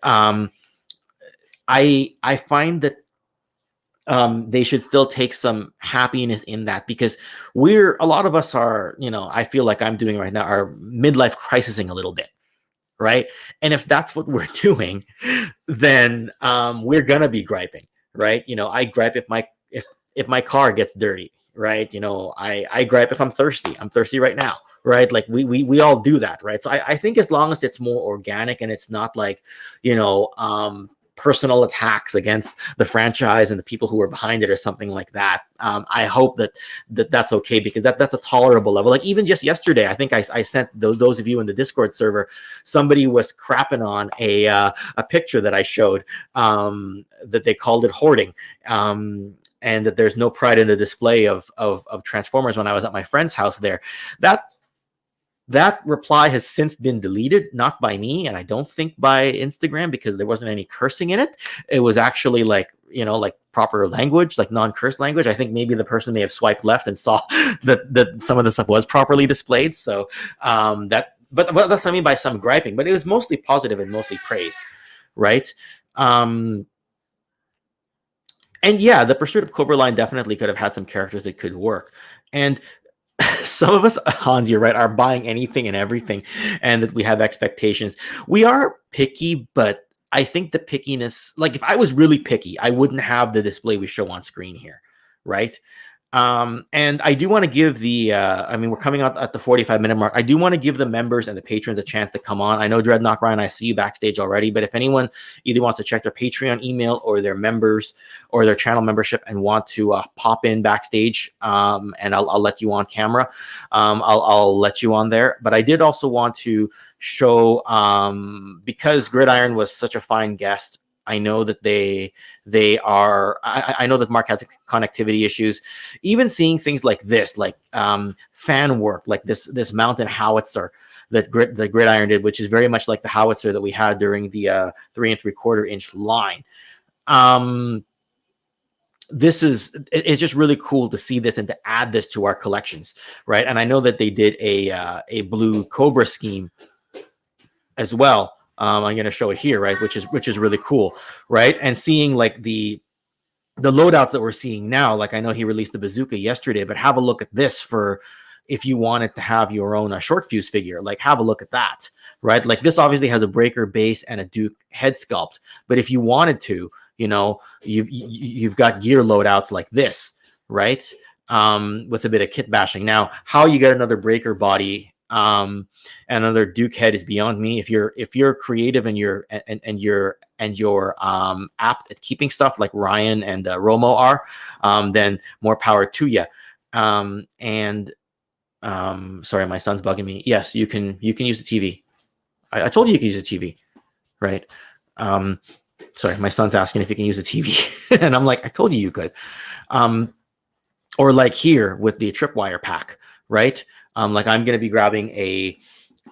I find that they should still take some happiness in that, because a lot of us are, I feel like I'm doing right now, are midlife crisising a little bit, right? And if that's what we're doing, then we're gonna be griping, right? I gripe if my car gets dirty, right? I gripe if I'm thirsty. I'm thirsty right now, right? Like we all do that, right? So I think as long as it's more organic and it's not like, personal attacks against the franchise and the people who are behind it or something like that, I hope that's okay, because that's a tolerable level. Like even just yesterday, I think I sent those of you in the Discord server, somebody was crapping on a picture that I showed, that they called it hoarding, and that there's no pride in the display of Transformers when I was at my friend's house there. That reply has since been deleted, not by me, and I don't think by Instagram, because there wasn't any cursing in it. It was actually like proper language, like non-curse language. I think maybe the person may have swiped left and saw that some of the stuff was properly displayed. So but that's what I mean by some griping. But it was mostly positive and mostly praise, right? And yeah, the Pursuit of Cobra line definitely could have had some characters that could work. And some of us, Hans, you're right, are buying anything and everything, and that we have expectations. We are picky, but I think the pickiness, like if I was really picky, I wouldn't have the display we show on screen here, right? And I do want to give we're coming out at the 45-minute mark. I do want to give the members and the patrons a chance to come on. I know Dreadnought Ryan, I see you backstage already, but if anyone either wants to check their Patreon email or their members or their channel membership and want to pop in backstage, and I'll let you on camera, I'll let you on there. But I did also want to show, because Gridiron was such a fine guest, I know that they are. I know that Mark has connectivity issues. Even seeing things like this, like fan work, like this mountain howitzer that the Gridiron did, which is very much like the howitzer that we had during the 3 3/4 inch line. It's just really cool to see this and to add this to our collections, right? And I know that they did a blue Cobra scheme as well. I'm going to show it here, right? Which is really cool, right? And seeing like the loadouts that we're seeing now, like I know he released the bazooka yesterday, but have a look at this for if you wanted to have your own short fuse figure, like have a look at that, right? Like this obviously has a breaker base and a Duke head sculpt, but if you wanted to, you know, you've got gear loadouts like this, right? With a bit of kit bashing. Now, how you get another breaker body and another Duke head is beyond me. If you're creative and you're apt at keeping stuff like Ryan and Romo are, then more power to you. Sorry, my son's bugging me. Yes, you can use the TV. I told you could use the TV, right? Sorry, my son's asking if he can use the TV, and I'm like, I told you could. Or like here with the tripwire pack, right? Like I'm going to be grabbing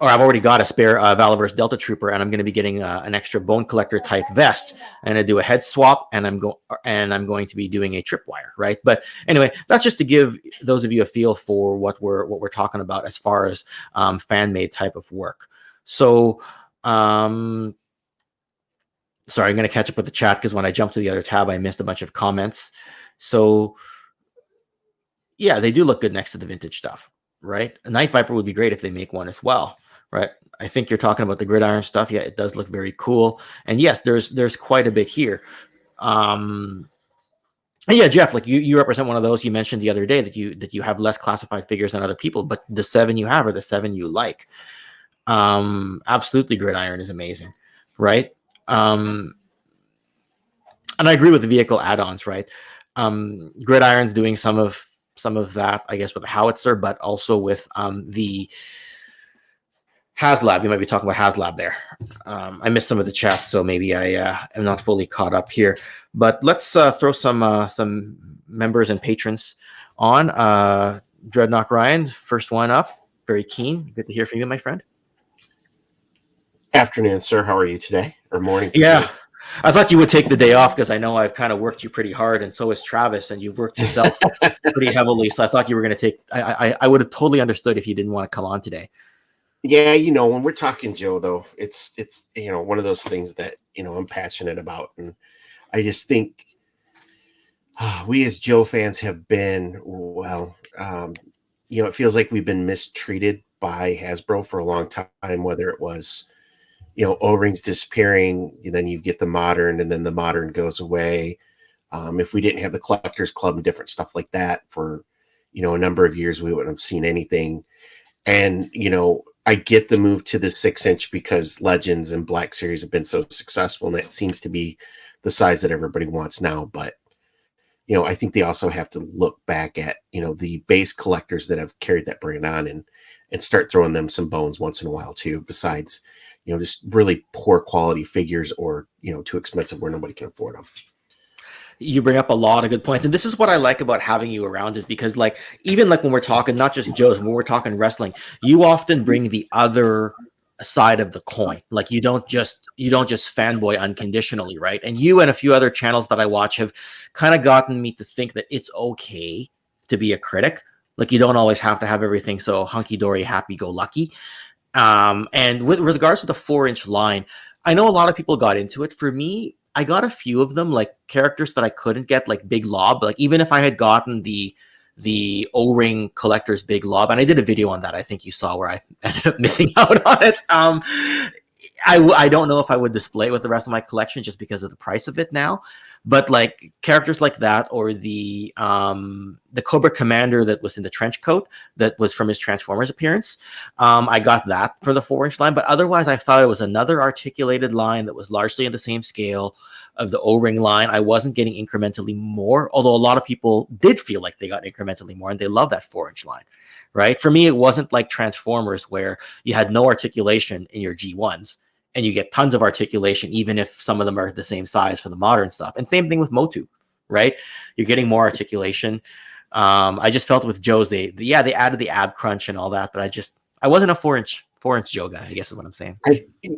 I've already got a spare Valaverse Delta Trooper, and I'm going to be getting an extra Bone Collector type vest, and I do a head swap, and I'm going to be doing a tripwire, right? But anyway, that's just to give those of you a feel for what we're talking about as far as fan made type of work. So, sorry, I'm going to catch up with the chat because when I jumped to the other tab, I missed a bunch of comments. So, yeah, they do look good next to the vintage stuff, right? A Night Viper would be great if they make one as well, right? I think you're talking about the gridiron stuff. Yeah, it does look very cool. And yes, there's quite a bit here. And yeah, Jeff, like you represent one of those. You mentioned the other day that you have less classified figures than other people, but the 7 you have are the 7 you like. Absolutely, gridiron is amazing, right? And I agree with the vehicle add-ons, right? Gridiron's doing some of that, I guess, with the howitzer, but also with the Haslab. You might be talking about Haslab there. I missed some of the chat, so maybe I am not fully caught up here. But let's throw some members and patrons on. Dreadnought Ryan, first one up. Very keen. Good to hear from you, my friend. Afternoon, sir. How are you today? Or morning? Yeah. I thought you would take the day off because I know I've kind of worked you pretty hard, and so has Travis, and you've worked yourself pretty heavily. So I thought you were going to take. I would have totally understood if you didn't want to come on today. Yeah, when we're talking Joe, though, it's one of those things that I'm passionate about, and I just think we as Joe fans have been it feels like we've been mistreated by Hasbro for a long time, whether it was O-rings disappearing, then you get the modern, and then the modern goes away. If we didn't have the Collectors Club and different stuff like that for, a number of years, we wouldn't have seen anything. And, I get the move to the 6-inch because Legends and Black Series have been so successful, and that seems to be the size that everybody wants now. But, I think they also have to look back at, the base collectors that have carried that brand on and start throwing them some bones once in a while too, besides just really poor quality figures or, too expensive where nobody can afford them. You bring up a lot of good points. And this is what I like about having you around, is because even when we're talking, not just Joe's, when we're talking wrestling, you often bring the other side of the coin. Like you don't just fanboy unconditionally, right? And you and a few other channels that I watch have kind of gotten me to think that it's okay to be a critic. Like you don't always have to have everything so hunky-dory, happy-go-lucky. And with regards to the 4-inch line, I know a lot of people got into it. For me, I got a few of them, like characters that I couldn't get, like Big Lob. Like even if I had gotten the O-ring collector's Big Lob, and I did a video on that, I think you saw, where I ended up missing out on it. I don't know if I would display it with the rest of my collection just because of the price of it now. But like characters like that, or the Cobra Commander that was in the trench coat that was from his Transformers appearance, I got that for the 4-inch line. But otherwise, I thought it was another articulated line that was largely in the same scale of the O-ring line. I wasn't getting incrementally more, although a lot of people did feel like they got incrementally more, and they love that 4-inch line, right? For me, it wasn't like Transformers where you had no articulation in your G1s. And you get tons of articulation, even if some of them are the same size for the modern stuff. And same thing with Motu, right? You're getting more articulation. I just felt with Joe's, they added the ab crunch and all that, but I wasn't a 4-inch Joe guy, I guess is what I'm saying.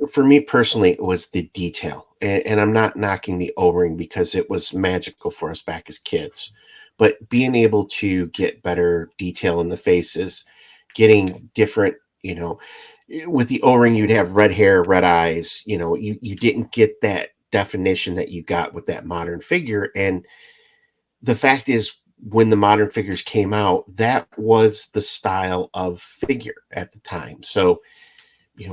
For me personally, it was the detail. And I'm not knocking the O-ring because it was magical for us back as kids. But being able to get better detail in the faces, getting different, with the O-ring, you'd have red hair, red eyes. You didn't get that definition that you got with that modern figure. And the fact is, when the modern figures came out, that was the style of figure at the time. So,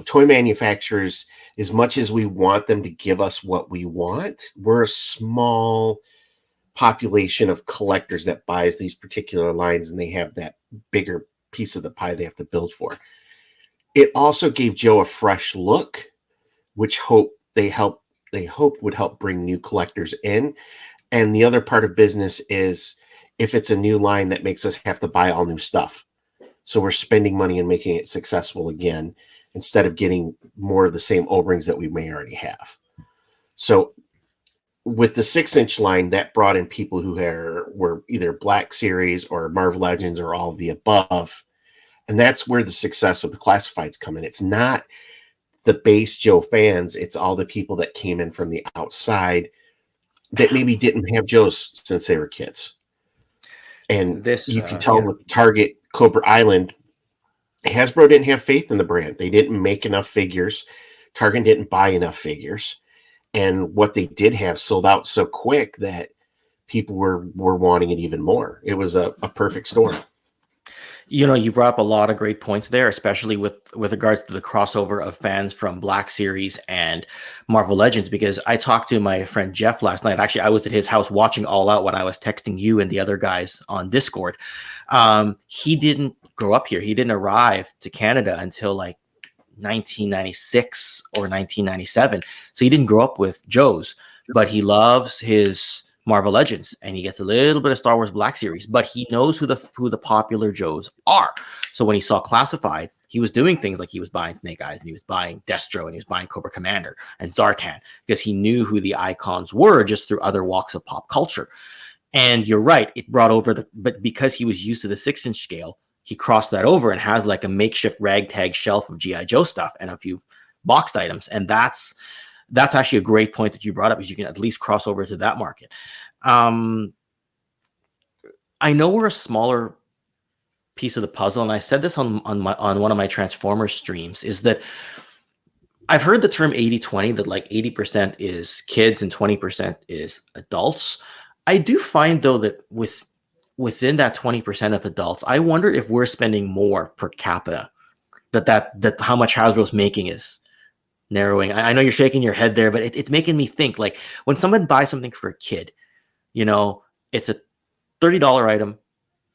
toy manufacturers, as much as we want them to give us what we want, we're a small population of collectors that buys these particular lines, and they have that bigger piece of the pie they have to build for. It also gave Joe a fresh look, which they hope would help bring new collectors in. And the other part of business is, if it's a new line, that makes us have to buy all new stuff. So we're spending money and making it successful again, instead of getting more of the same O-rings that we may already have. So with the 6-inch line, that brought in people who were either Black Series or Marvel Legends or all of the above. And that's where the success of the classifieds come in. It's not the base Joe fans. It's all the people that came in from the outside that maybe didn't have Joes since they were kids. And you can tell with Target Cobra Island, Hasbro didn't have faith in the brand. They didn't make enough figures. Target didn't buy enough figures. And what they did have sold out so quick that people were wanting it even more. It was a perfect store. You brought up a lot of great points there, especially with regards to the crossover of fans from Black Series and Marvel Legends, because I talked to my friend Jeff last night. Actually, I was at his house watching All Out when I was texting you and the other guys on Discord. He didn't grow up here. He didn't arrive to Canada until like 1996 or 1997. So he didn't grow up with Joes, but he loves his Marvel Legends, and he gets a little bit of Star Wars Black Series, but he knows who the popular Joes are. So when he saw Classified, he was doing things like he was buying Snake Eyes, and he was buying Destro, and he was buying Cobra Commander and Zartan, because he knew who the icons were just through other walks of pop culture. And you're right, it brought over but because he was used to the 6-inch scale, he crossed that over and has like a makeshift ragtag shelf of G.I. Joe stuff and a few boxed items. And that's actually a great point that you brought up, is you can at least cross over to that market. I know we're a smaller piece of the puzzle, and I said this on one of my Transformers streams, is that I've heard the term 80-20, that like 80% is kids and 20% is adults. I do find, though, that within that 20% of adults, I wonder if we're spending more per capita, that how much Hasbro's making is narrowing. I know you're shaking your head there, but it's making me think, like, when someone buys something for a kid, it's a $30 item,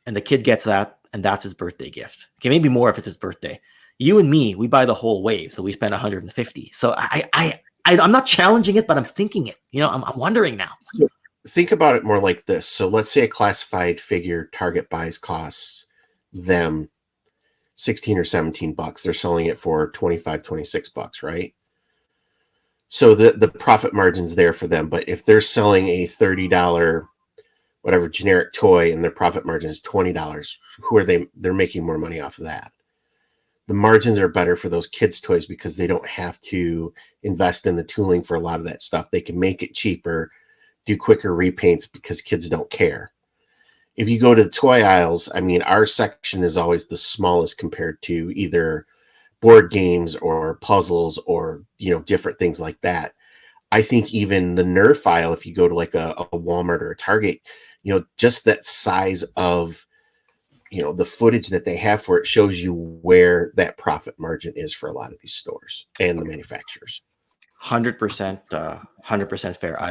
and the kid gets that, and that's his birthday gift. Okay, maybe more if it's his birthday. You and me, we buy the whole wave, so we spend 150. So I'm not challenging it, but I'm thinking it. I'm wondering now. So think about it more like this. So let's say a classified figure Target buys costs them $16 or $17. They're selling it for $25, $26, right? So the profit margin's there for them. But if they're selling a $30 whatever generic toy and their profit margin is $20, who are they? They're making more money off of that. The margins are better for those kids' toys because they don't have to invest in the tooling for a lot of that stuff. They can make it cheaper, do quicker repaints because kids don't care. If you go to the toy aisles, I mean, our section is always the smallest compared to either board games or puzzles or, different things like that. I think even the Nerf aisle, if you go to like a Walmart or a Target, just that size of, the footage that they have for it shows you where that profit margin is for a lot of these stores and the manufacturers. 100% fair.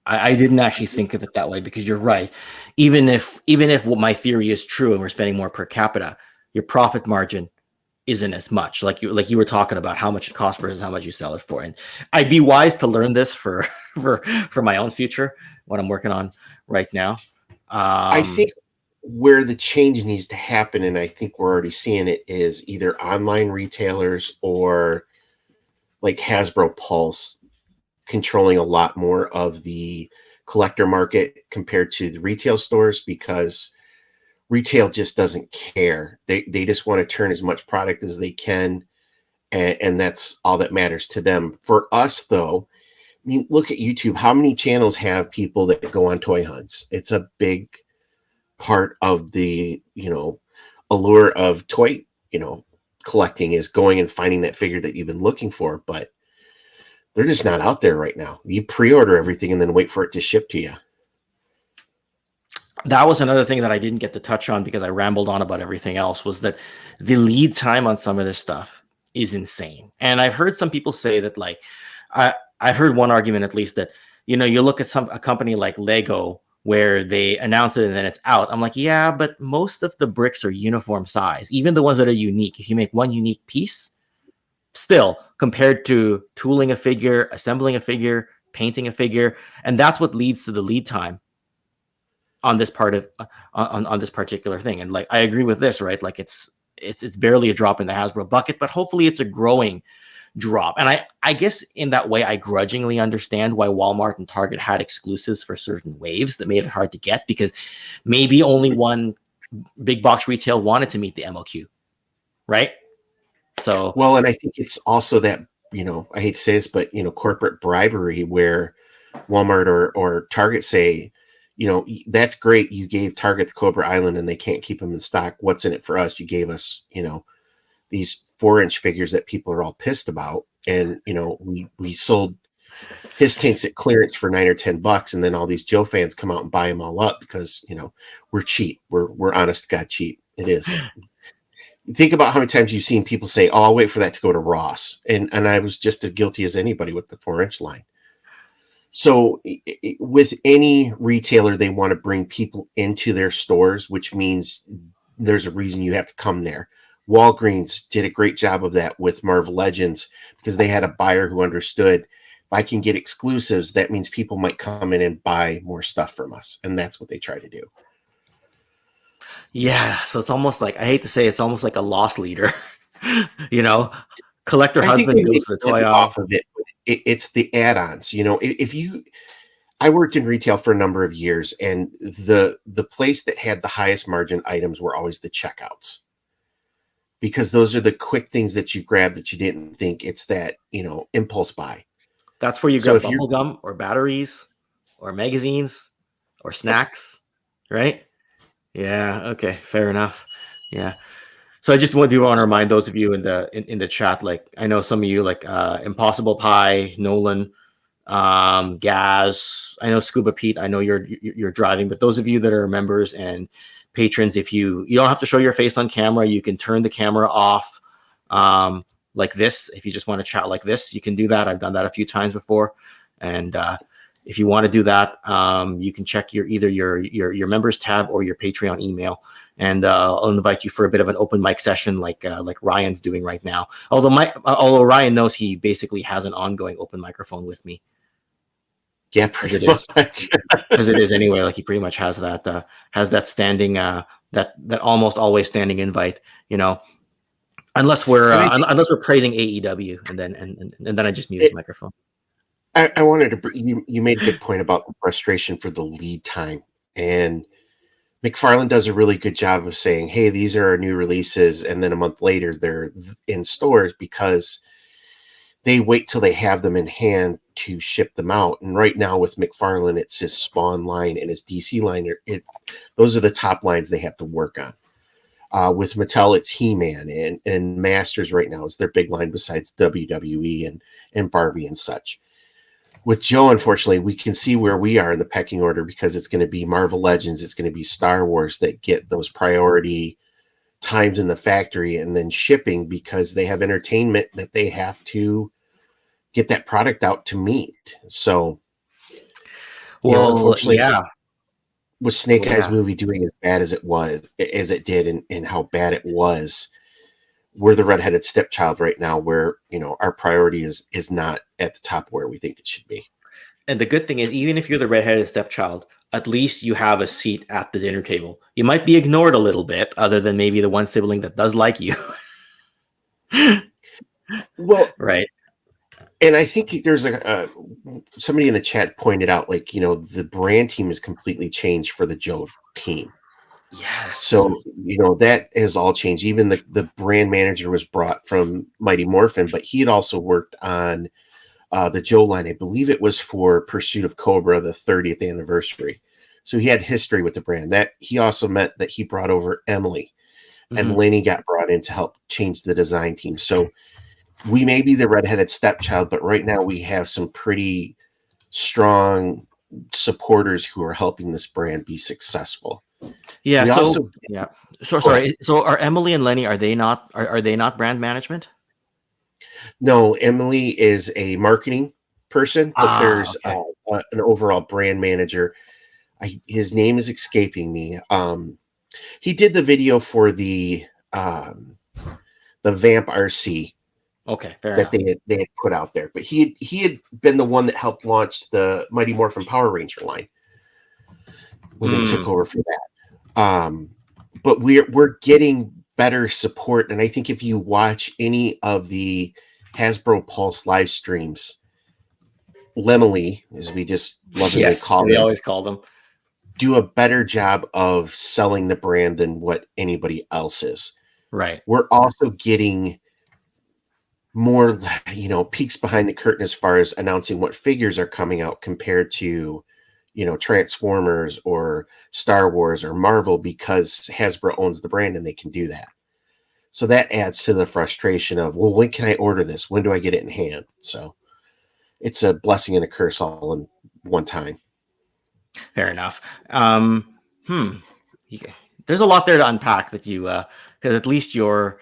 I didn't actually think of it that way, because you're right. Even if what my theory is true and we're spending more per capita, your profit margin isn't as much, like you were talking about how much it costs versus how much you sell it for. And I'd be wise to learn this for my own future, what I'm working on right now. I think where the change needs to happen, and I think we're already seeing it, is either online retailers or like Hasbro Pulse controlling a lot more of the collector market compared to the retail stores, because retail just doesn't care. They just want to turn as much product as they can, and that's all that matters to them. For us, though, I mean, look at YouTube. How many channels have people that go on toy hunts? It's a big part of the, allure of toy, collecting, is going and finding that figure that you've been looking for, but they're just not out there right now. You pre-order everything and then wait for it to ship to you. that was another thing that I didn't get to touch on because I rambled on about everything else, was that the lead time on some of this stuff is insane. And I've heard some people say that, like, I've heard one argument at least that, you know, you look at a company like Lego where they announce it and then it's out. I'm like, yeah, but most of the bricks are uniform size, even the ones that are unique. If you make one unique piece, still compared to tooling a figure, assembling a figure, painting a figure, and that's what leads to the lead time on this part of on this particular thing. And like, I agree with this, right? Like, it's barely a drop in the Hasbro bucket, but hopefully it's a growing drop. And I guess in that way, I grudgingly understand why Walmart and Target had exclusives for certain waves that made it hard to get, because maybe only one big box retail wanted to meet the MOQ, right? So, well, and I think it's also that, you know, I hate to say this, but, you know, corporate bribery where Walmart or Target say, you know, that's great. You gave Target the Cobra Island and they can't keep them in stock. What's in it for us? You gave us, you know, these 4-inch figures that people are all pissed about. And, you know, we sold his tanks at clearance for $9 or $10. And then all these Joe fans come out and buy them all up because, you know, we're cheap. We're honest to God cheap. It is. Think about how many times you've seen people say, oh, I'll wait for that to go to Ross. And I was just as guilty as anybody with the 4-inch line. So with any retailer, they want to bring people into their stores, which means there's a reason you have to come there. Walgreens did a great job of that with Marvel Legends because they had a buyer who understood, if I can get exclusives, that means people might come in and buy more stuff from us. And that's what they try to do. yeah, so it's almost like, I hate to say, it's almost like a loss leader. You know, collector husband goes for the toy off of it. It's the add-ons. You know, I worked in retail for a number of years, and the place that had the highest margin items were always the checkouts, because those are the quick things that you grab that you didn't think. It's that, you know, impulse buy. That's where you grab bubble gum or batteries or magazines or snacks, right? Yeah. Okay. Fair enough. Yeah. So I just want to remind those of you in the chat, like, I know some of you, like, Impossiblepie, Nolan, Gazz. I know Scuba Pete. I know you're driving, but those of you that are members and patrons, if you don't have to show your face on camera, you can turn the camera off, like this. If you just want to chat like this, you can do that. I've done that a few times before, and if you want to do that, you can check either your members tab or your Patreon email, and I'll invite you for a bit of an open mic session, like Ryan's doing right now. Although Ryan knows he basically has an ongoing open microphone with me. Yeah, pretty much. Because it is anyway. Like, he pretty much has that standing, that almost always standing invite. You know, unless we're praising AEW, and then I just mute his microphone. I wanted to. You made a good point about the frustration for the lead time, and McFarlane does a really good job of saying, "Hey, these are our new releases," and then a month later they're in stores because they wait till they have them in hand to ship them out. And right now with McFarlane, it's his Spawn line and his DC line. Those are the top lines they have to work on. With Mattel, it's He-Man and Masters right now is their big line besides WWE and Barbie and such. With Joe, unfortunately, we can see where we are in the pecking order because it's going to be Marvel Legends, it's going to be Star Wars that get those priority times in the factory and then shipping, because they have entertainment that they have to get that product out to meet. So, unfortunately, with Snake Eyes movie doing as bad as it did, and how bad it was, we're the redheaded stepchild right now, where, you know, our priority is not at the top where we think it should be. And the good thing is, even if you're the redheaded stepchild, at least you have a seat at the dinner table. You might be ignored a little bit, other than maybe the one sibling that does like you. Well, right. And I think there's somebody in the chat pointed out, like, you know, the brand team has completely changed for the Joe team. Yes. So, you know, that has all changed. Even the brand manager was brought from Mighty Morphin, but he had also worked on the Joe line. I believe it was for Pursuit of Cobra, the 30th anniversary. So he had history with the brand. That he also meant that he brought over Emily, and Lenny got brought in to help change the design team. So we may be the redheaded stepchild, but right now we have some pretty strong supporters who are helping this brand be successful. Yeah. We So also, yeah. So sorry. So are Emily and Lenny, are they not brand management? no, Emily is a marketing person, but there's Okay. an overall brand manager. His name is escaping me. He did the video for the Vamp RC Okay, fair that enough. they had put out there, but he had been the one that helped launch the Mighty Morphin Power Ranger line when they took over for that. But we're getting better support, and I think if you watch any of the Hasbro Pulse live streams, Lemily, as we just lovingly call we them, always call them. do a better job of selling the brand than what anybody else is. Right. We're also getting more, peeks behind the curtain as far as announcing what figures are coming out compared to, Transformers or Star Wars or Marvel, because Hasbro owns the brand and they can do that. So that adds to the frustration of, well, when can I order this? When do I get it in hand? So it's a blessing and a curse all in one time. Fair enough. There's a lot there to unpack that you, because at least you're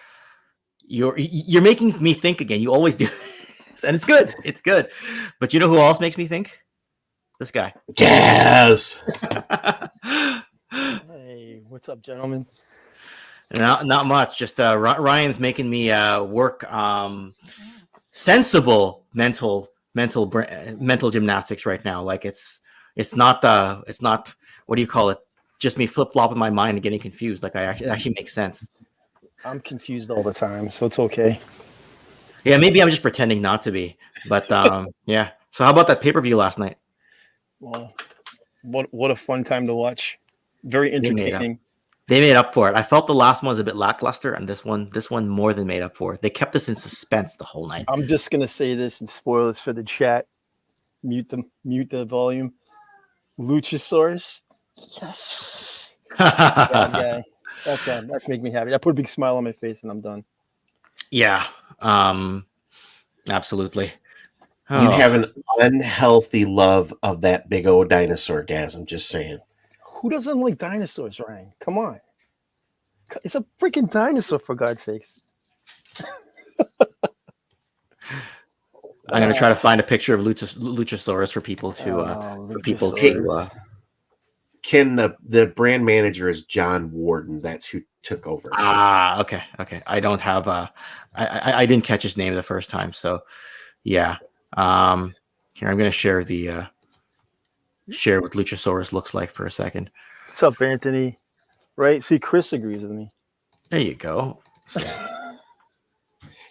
making me think again. You always do, and it's good. It's good. But you know who else makes me think? This guy. Gazz. Hey, what's up, gentlemen? Not much. Just Ryan's making me work sensible mental gymnastics right now. Like it's not what do you call it? Just me flip flopping my mind and getting confused. Like it actually makes sense. I'm confused all the time, so it's okay. Yeah, maybe I'm just pretending not to be. But yeah. So how about that pay-per-view last night? Well, what a fun time to watch. Very entertaining. They made up for it. I felt the last one was a bit lackluster, and this one more than made up for it. They kept us in suspense the whole night. I'm just gonna say this and spoil this for the chat. Mute the volume. Luchasaurus. Yes. Bad guy. That's making me happy. I put a big smile on my face and I'm done. Yeah. Absolutely. Oh. You have an unhealthy love of that big old dinosaur, Gazz. I'm just saying. Who doesn't like dinosaurs, Ryan? Come on. It's a freaking dinosaur, for God's sakes. I'm going to try to find a picture of Luchasaurus for people to... Ken, the brand manager is John Warden. That's who took over. Okay. I don't have I didn't catch his name the first time, so yeah. Here I'm going to share what Luchasaurus looks like for a second. What's up, Anthony? Right? See, Chris agrees with me. There you go. So.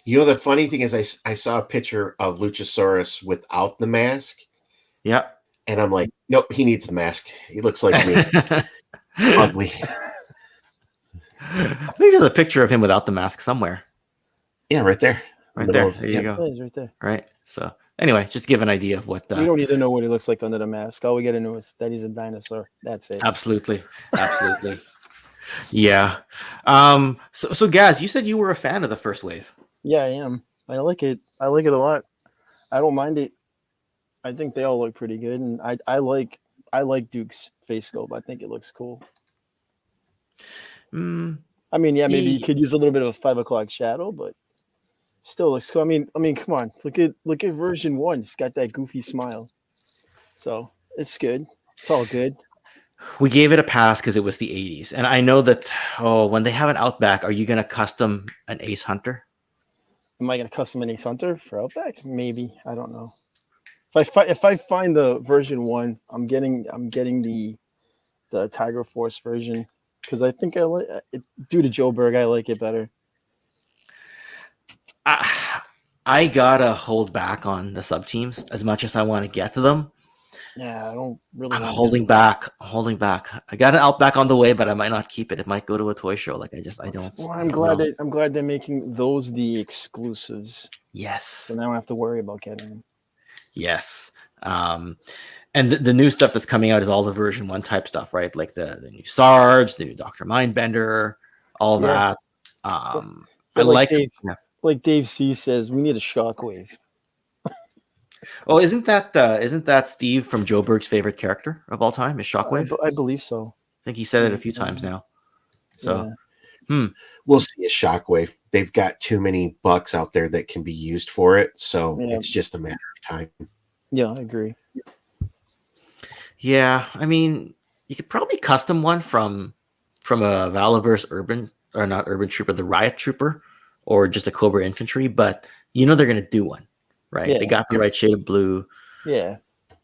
The funny thing is I saw a picture of Luchasaurus without the mask. Yep. And I'm like, nope, he needs the mask. He looks like me. Ugly. I think there's a picture of him without the mask somewhere. Yeah, right there. Right there. There you go. He's right there. Right. So anyway, just give an idea of what we don't need to know what he looks like under the mask. All we got to know is that he's a dinosaur. That's it. Absolutely. Yeah. So Gazz, you said you were a fan of the first wave. Yeah, I am. I like it. I like it a lot. I don't mind it. I think they all look pretty good, and I like Duke's face sculpt. I think it looks cool. I mean, yeah, maybe you could use a little bit of a 5 o'clock shadow, but still looks cool. I mean, come on, look at version 1. It's got that goofy smile, so it's good. It's all good. We gave it a pass because it was the 80s, and I know that. When they have an Outback, are you going to custom an Ace Hunter? Am I going to custom an Ace Hunter for Outback? Maybe. I don't know. If I find the version 1, I'm getting the Tiger Force version because I think I like it due to Joe Berg. I like it better. I gotta hold back on the sub teams as much as I want to get to them. Yeah, I don't really. I'm holding back. I got an Outback on the way, but I might not keep it. It might go to a toy show. Like I don't. Well, I'm glad they're making those the exclusives. Yes. So now I don't have to worry about getting them. Yes. And the new stuff that's coming out is all the version 1 type stuff, right? Like the new Sarge, the new Dr. Mindbender, all that. But like Dave C says, we need a shockwave. Oh, isn't that Steve from Joe Berg's favorite character of all time? Is Shockwave? I believe so. I think he said it a few times now. So, We'll see a Shockwave. They've got too many bucks out there that can be used for it, so it's just a matter of time. Yeah, I agree. Yeah, I mean, you could probably custom one from a Valaverse Urban, or not Urban Trooper, the Riot Trooper, or just a Cobra Infantry, but they're going to do one, right? They got the right shade of blue. Yeah.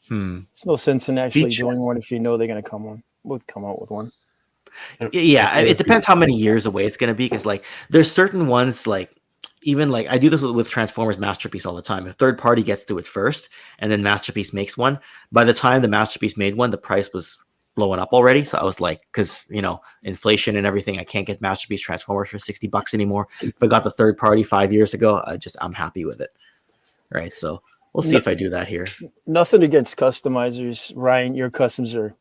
It's no sense in actually doing one if you know they're going to come out with one. Yeah, it depends how many years away it's going to be, because like there's certain ones, like even like I do this with Transformers Masterpiece all the time. If third party gets to it first and then Masterpiece makes one, by the time the Masterpiece made one, the price was blowing up already. So I was like, because inflation and everything, I can't get Masterpiece Transformers for $60 anymore. If I got the third party 5 years ago, I'm happy with it. Right. So we'll see if I do that here. Nothing against customizers, Ryan. Your customs are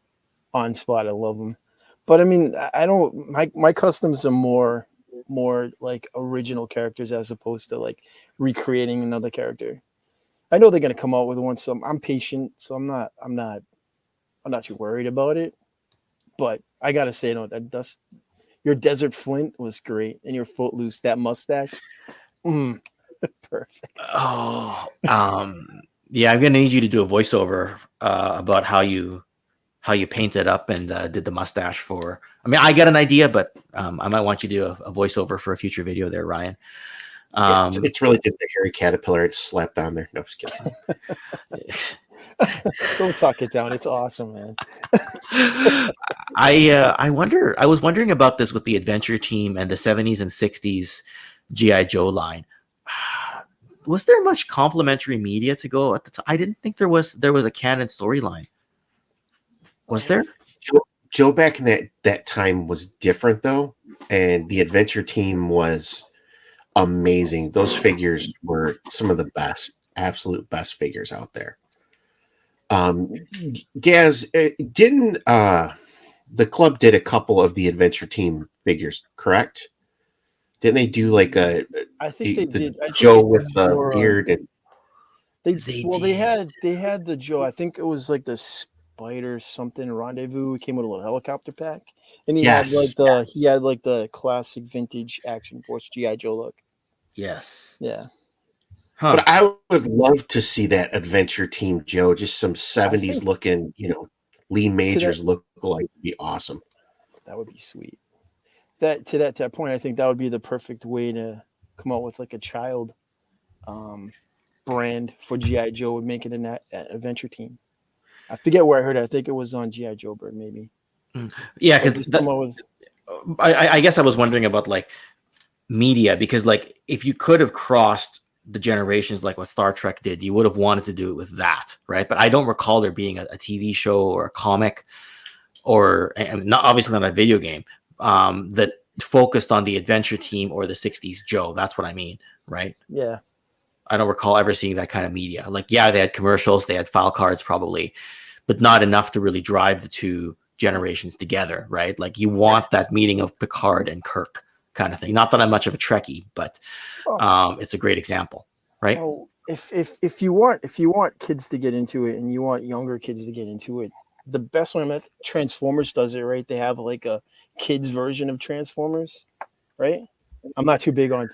on spot. I love them. But I mean, I don't. My customs are more like original characters as opposed to like recreating another character. I know they're gonna come out with one, so I'm patient. So I'm not too worried about it. But I gotta say, your Desert Flint was great, and your Footloose, that mustache, perfect. Oh, yeah. I'm gonna need you to do a voiceover about how you painted up and did the mustache for. I mean, I got an idea, but I might want you to do a voiceover for a future video there, Ryan. It's really just a hairy caterpillar slapped on there. No, just kidding. Don't talk it down. It's awesome, man. I was wondering about this with the Adventure Team and the 70s and 60s G.I. Joe line. Was there much complimentary media to go at the time? I didn't think there was a canon storyline. Was there? Joe back in that time was different though, and the Adventure Team was amazing. Those figures were some of the best, absolute best figures out there. Gazz, didn't the club did a couple of the Adventure Team figures, correct? Didn't they do like I think they did. Joe with the beard and they had the Joe. I think it was like the Spider something Rendezvous. He came with a little helicopter pack, and he had like the classic vintage Action Force GI Joe look. Yes. Yeah. Huh. But I would love to see that Adventure Team Joe, just some 70s looking, Lee Majors look like would be awesome. That would be sweet. To that point, I think that would be the perfect way to come out with like a child brand for GI Joe, would make it an Adventure Team. I forget where I heard it. I think it was on GI Joe Bird, maybe. Yeah, because I guess I was wondering about like media, because like if you could have crossed the generations like what Star Trek did, you would have wanted to do it with that, right? But I don't recall there being a TV show or a comic, or obviously not a video game that focused on the Adventure Team or the 60s Joe. That's what I mean, right? Yeah. I don't recall ever seeing that kind of media. Like, yeah, they had commercials, they had file cards probably, but not enough to really drive the two generations together, right? Like you want that meeting of Picard and Kirk kind of thing. Not that I'm much of a Trekkie, but it's a great example, right? Oh, if you want kids to get into it and you want younger kids to get into it, the best one, Transformers does it, right? They have like a kids version of Transformers, right? I'm not too big on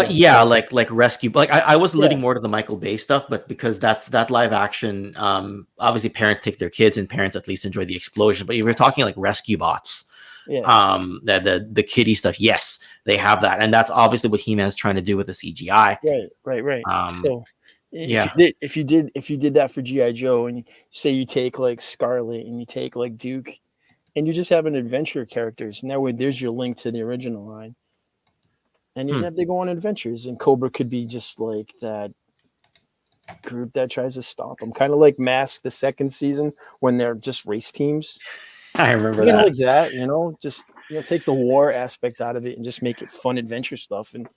yeah, like Rescue. Like I was alluding more to the Michael Bay stuff, but because that live action, obviously parents take their kids and parents at least enjoy the explosion. But if you're talking like Rescue Bots, the kiddie stuff, yes, they have that, and that's obviously what He-Man's trying to do with the CGI. Right. So yeah, if you did that for GI Joe, and you say you take like Scarlet and you take like Duke, and you just have an adventure characters, and that way there's your link to the original line. And you have to go on adventures, and Cobra could be just like that group that tries to stop them, kind of like Mask the second season when they're just race teams. I remember that. Like that, just take the war aspect out of it and just make it fun adventure stuff, and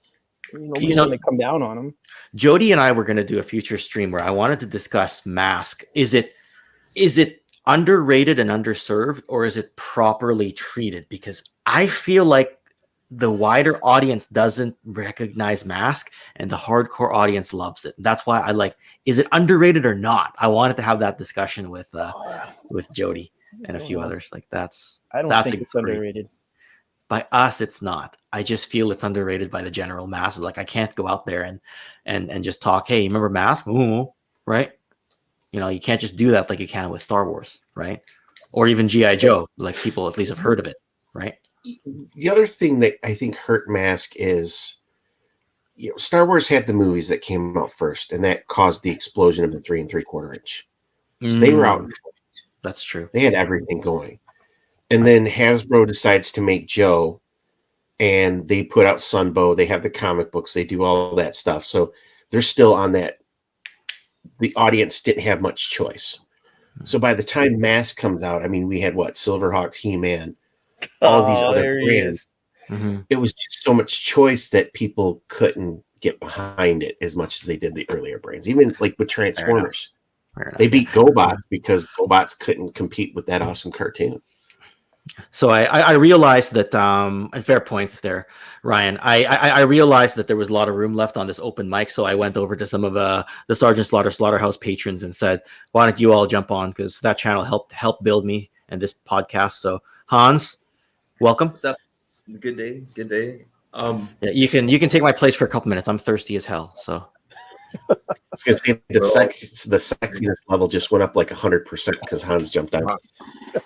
nobody's gonna come down on them. Jody and I were going to do a future stream where I wanted to discuss Mask. Is it underrated and underserved, or is it properly treated? Because I feel like the wider audience doesn't recognize Mask, and the hardcore audience loves it. That's why I like. Is it underrated or not? I wanted to have that discussion with Jody and a few others. Like I don't that's think it's underrated. By us, it's not. I just feel it's underrated by the general masses. Like I can't go out there and just talk. Hey, remember Mask? Ooh, right? You know, you can't just do that like you can with Star Wars, right? Or even G.I. Joe. Like people at least have heard of it, right? The other thing that I think hurt Mask is, you know, Star Wars had the movies that came out first, and that caused the explosion of the 3 3/4 inch. So they were out in front. That's true. They had everything going. And then Hasbro decides to make Joe, and they put out Sunbow. They have the comic books. They do all that stuff. So they're still on that. The audience didn't have much choice. So by the time Mask comes out, I mean, we had what? Silverhawks, He-Man, all of these other brands. It was just so much choice that people couldn't get behind it as much as they did the earlier brands. Even like with Transformers, they beat GoBots because GoBots couldn't compete with that awesome cartoon. So I realized that, and fair points there, Ryan. I realized that there was a lot of room left on this open mic, so I went over to some of the Sergeant Slaughterhouse patrons and said, "Why don't you all jump on?" Because that channel helped build me and this podcast. So Hans, welcome. What's up? Good day. Good day. Yeah, you can take my place for a couple minutes. I'm thirsty as hell. So I was gonna say the sexiness level just went up like 100% because Hans jumped out.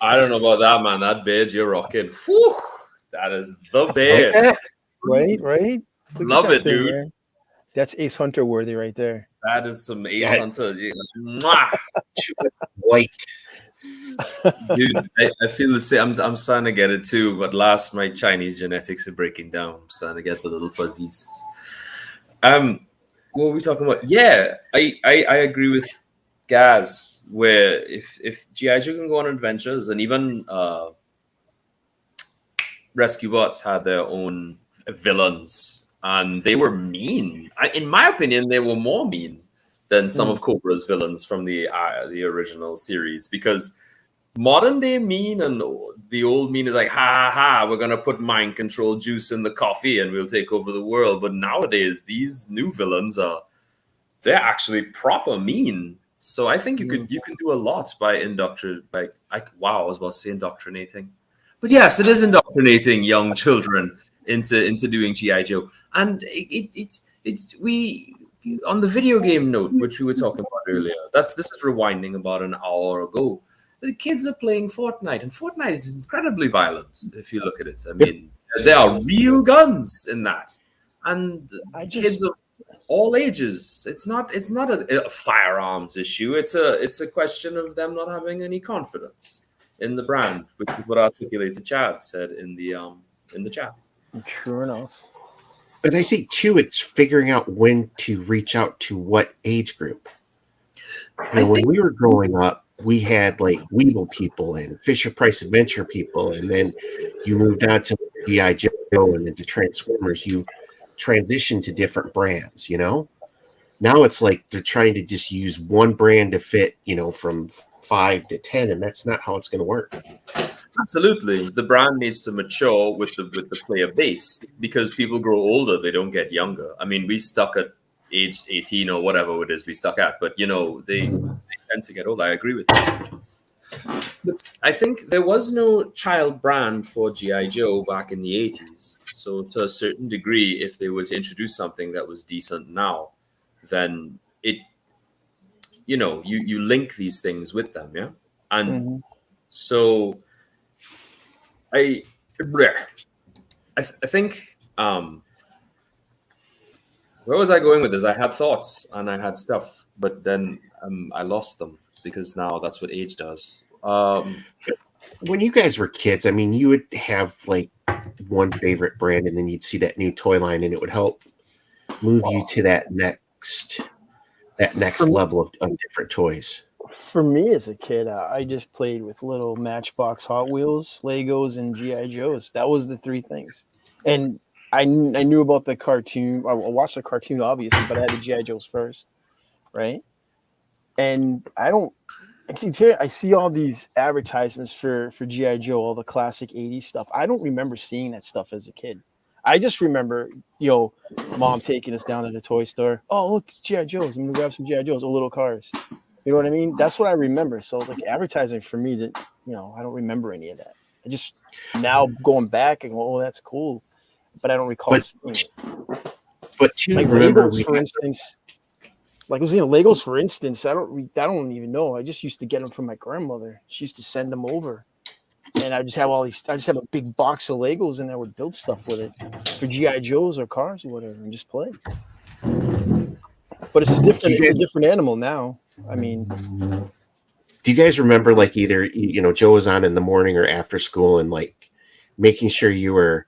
I don't know about that, man. That bed you're rocking. Whew, that is the bed. Right? Love it, dude. Man. That's Ace Hunter worthy right there. That is some Ace Hunter. Mwah. White. Dude, I feel the same. I'm starting to get it too, but my Chinese genetics are breaking down. I'm starting to get the little fuzzies. What were we talking about? Yeah, I agree with Gazz, where if G.I. Joe can go on adventures, and even Rescue Bots had their own villains, and they were mean. In my opinion, they were more mean than some of Cobra's villains from the original series, because modern day mean and the old mean is like, ha ha ha, we're gonna put mind control juice in the coffee and we'll take over the world. But nowadays, these new villains they're actually proper mean. So I think you can do a lot by I was about to say indoctrinating, but yes, it is indoctrinating young children into doing G.I. Joe. And we on the video game note, which we were talking about earlier. This is rewinding about an hour ago. The kids are playing Fortnite, and Fortnite is incredibly violent if you look at it. I mean, there are real guns in that, and kids of all ages. It's not a firearms issue. It's a question of them not having any confidence in the brand, which is what Articulated Chad said in the chat. True enough. But I think too, it's figuring out when to reach out to what age group. When we were growing up, we had like Weeble people and Fisher Price Adventure people, and then you moved on to G.I. Joe and then to Transformers. You transitioned to different brands, you know? Now it's like they're trying to just use one brand to fit, from 5 to 10, and that's not how it's going to work. Absolutely. The brand needs to mature with the player base, because people grow older, they don't get younger. I mean, we stuck at age 18 or whatever it is we stuck at, but they tend to get older. I agree with that. But I think there was no child brand for G.I. Joe back in the 80s. So to a certain degree, if they were to introduce something that was decent now, then it, you link these things with them, yeah? And so I think, where was I going with this? I had thoughts and I had stuff, but then I lost them, because now that's what age does. When you guys were kids, I mean, you would have like one favorite brand, and then you'd see that new toy line, and it would help move you to that next level of different toys. For me as a kid, I just played with little Matchbox Hot Wheels, Legos, and G.I. Joes. That was the three things. And I knew about the cartoon. I watched the cartoon, obviously, but I had the G.I. Joes first, right? And I see all these advertisements for G.I. Joe, all the classic 80s stuff. I don't remember seeing that stuff as a kid. I just remember, mom taking us down to the toy store. Oh, look, G.I. Joes. I'm gonna grab some G.I. Joes or little cars. You know what I mean? That's what I remember. So like advertising for me, that I don't remember any of that. I just now going back and go, oh, that's cool, but I don't recall. But to like remember, Legos, for instance. Like Legos, for instance, I don't even know. I just used to get them from my grandmother. She used to send them over, and I just have all these. I just have a big box of Legos, and I would build stuff with it for GI Joes or cars or whatever, and just play. But it's different. It's a different animal now. I mean, do you guys remember like either Joe was on in the morning or after school, and like making sure you were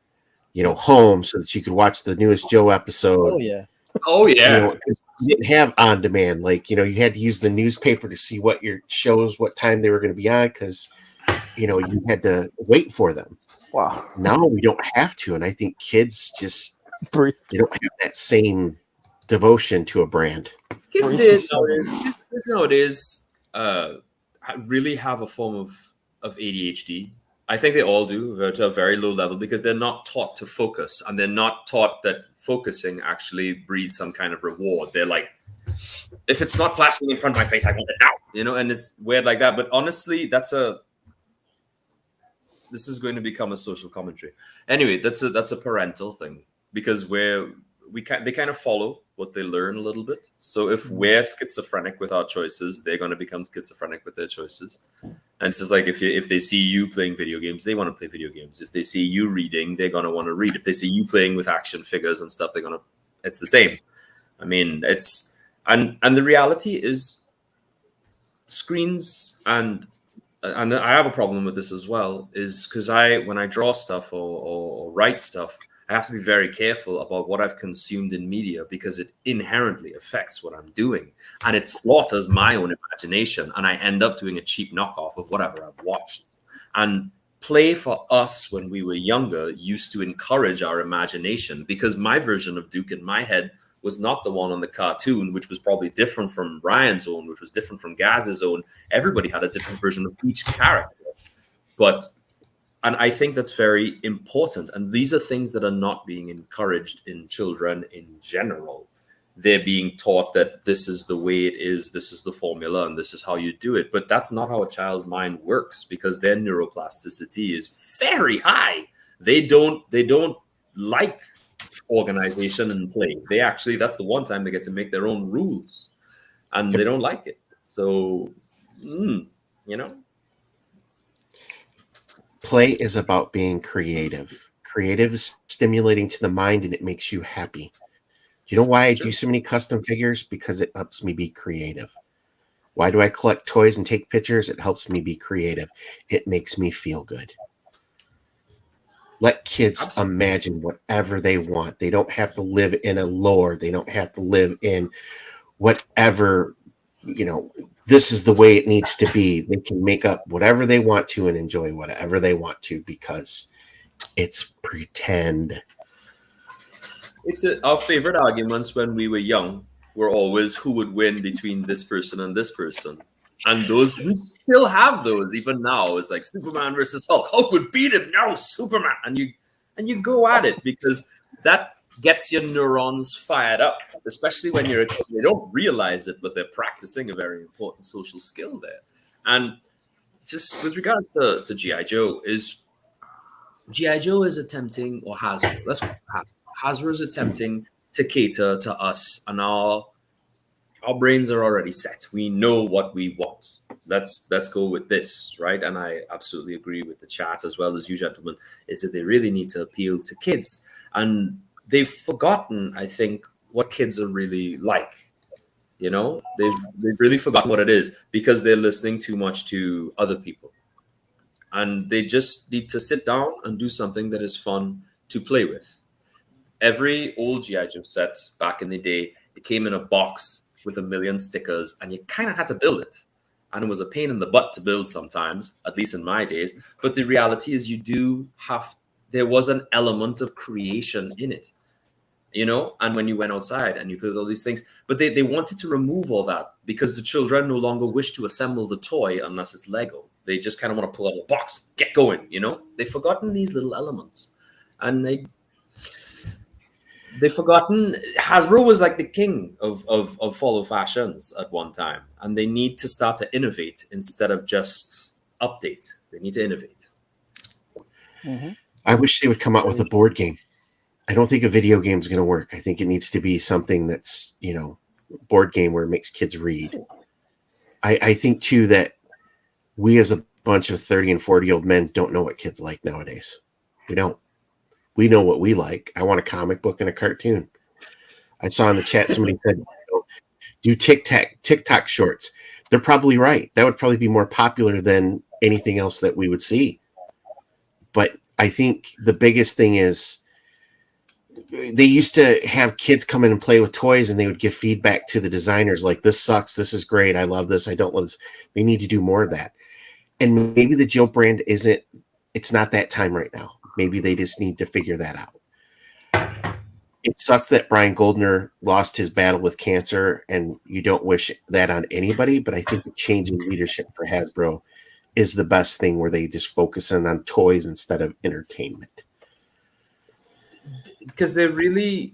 home so that you could watch the newest Joe episode? Oh yeah. You didn't have on demand, like you had to use the newspaper to see what time they were going to be on, because you had to wait for them. Wow. Now we don't have to, and I think kids just they don't have that same devotion to a brand. Kids nowadays really have a form of ADHD. I think they all do to a very low level, because they're not taught to focus, and they're not taught that focusing actually breeds some kind of reward. They're like, if it's not flashing in front of my face, I want it now, and it's weird like that. But honestly, this is going to become a social commentary. Anyway, that's a parental thing, because they kind of follow what they learn a little bit. So if we're schizophrenic with our choices, they're going to become schizophrenic with their choices. And it's just like if they see you playing video games, they want to play video games. If they see you reading, they're going to want to read. If they see you playing with action figures and stuff, it's the same. I mean, and the reality is screens, and I have a problem with this as well, is because when I draw stuff or write stuff, I have to be very careful about what I've consumed in media, because it inherently affects what I'm doing, and it slaughters my own imagination, and I end up doing a cheap knockoff of whatever I've watched. And play for us when we were younger used to encourage our imagination, because my version of Duke in my head was not the one on the cartoon, which was probably different from Ryan's own, which was different from Gazz's own. Everybody had a different version of each character. And I think that's very important. And these are things that are not being encouraged in children in general. They're being taught that this is the way it is, this is the formula, and this is how you do it. But that's not how a child's mind works, because their neuroplasticity is very high. They don't like organization and play. That's the one time they get to make their own rules, and they don't like it. So, Play is about being creative. Creative is stimulating to the mind, and it makes you happy. You know why I do so many custom figures? Because it helps me be creative. Why do I collect toys and take pictures? It helps me be creative. It makes me feel good. Let kids imagine whatever they want. They don't have to live in a lore. They don't have to live in whatever, this is the way it needs to be. They can make up whatever they want to and enjoy whatever they want to, because it's pretend. Our favorite arguments when we were young were always who would win between this person and this person. And those, we still have those even now. It's like Superman versus Hulk. Hulk would beat him. No, Superman. And you go at it, because that gets your neurons fired up, especially when you're a kid. They don't realize it, but they're practicing a very important social skill there. And just with regards to G.I. Joe, G.I. Joe is attempting, or Hasbro, let's go Hasbro. Hasbro is attempting to cater to us, and our brains are already set. We know what we want. Let's go with this, right? And I absolutely agree with the chat, as well as you gentlemen, is that they really need to appeal to kids. And they've forgotten, I think, what kids are really like. They've really forgotten what it is, because they're listening too much to other people. And they just need to sit down and do something that is fun to play with. Every old G.I. Joe set back in the day, it came in a box with 1 million stickers, and you kind of had to build it. And it was a pain in the butt to build sometimes, at least in my days. But the reality is there was an element of creation in it. And when you went outside and you put all these things, but they wanted to remove all that, because the children no longer wish to assemble the toy unless it's Lego. They just kind of want to pull out the box, get going, They've forgotten these little elements. And they've forgotten Hasbro was like the king of follow fashions at one time, and they need to start to innovate instead of just update. They need to innovate. Mm-hmm. I wish they would come out with a board game. I don't think a video game is going to work. I think it needs to be something that's, board game where it makes kids read. I think too that we as a bunch of 30 and 40-year-old men don't know what kids like nowadays. We don't. We know what we like. I want a comic book and a cartoon. I saw in the chat somebody said, do TikTok shorts. They're probably right. That would probably be more popular than anything else that we would see. But I think the biggest thing is they used to have kids come in and play with toys, and they would give feedback to the designers like, this sucks, this is great, I love this, I don't love this. They need to do more of that. And maybe the Joe brand it's not that time right now. Maybe they just need to figure that out. It sucks that Brian Goldner lost his battle with cancer, and you don't wish that on anybody, but I think the change in leadership for Hasbro is the best thing, where they just focus on toys instead of entertainment. Because they're really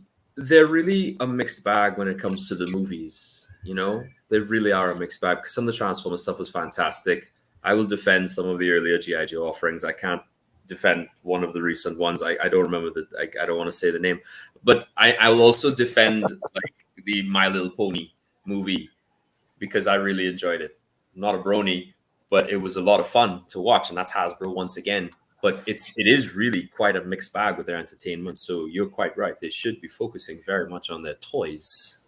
a mixed bag when it comes to the movies. They really are a mixed bag. Some of the Transformers stuff was fantastic. I will defend some of the earlier G.I. Joe offerings. I can't defend one of the recent ones. I don't remember I don't want to say the name, but I will also defend like the My Little Pony movie, because I really enjoyed it. I'm not a brony, but it was a lot of fun to watch, and that's Hasbro once again. But it is really quite a mixed bag with their entertainment. So you're quite right. They should be focusing very much on their toys,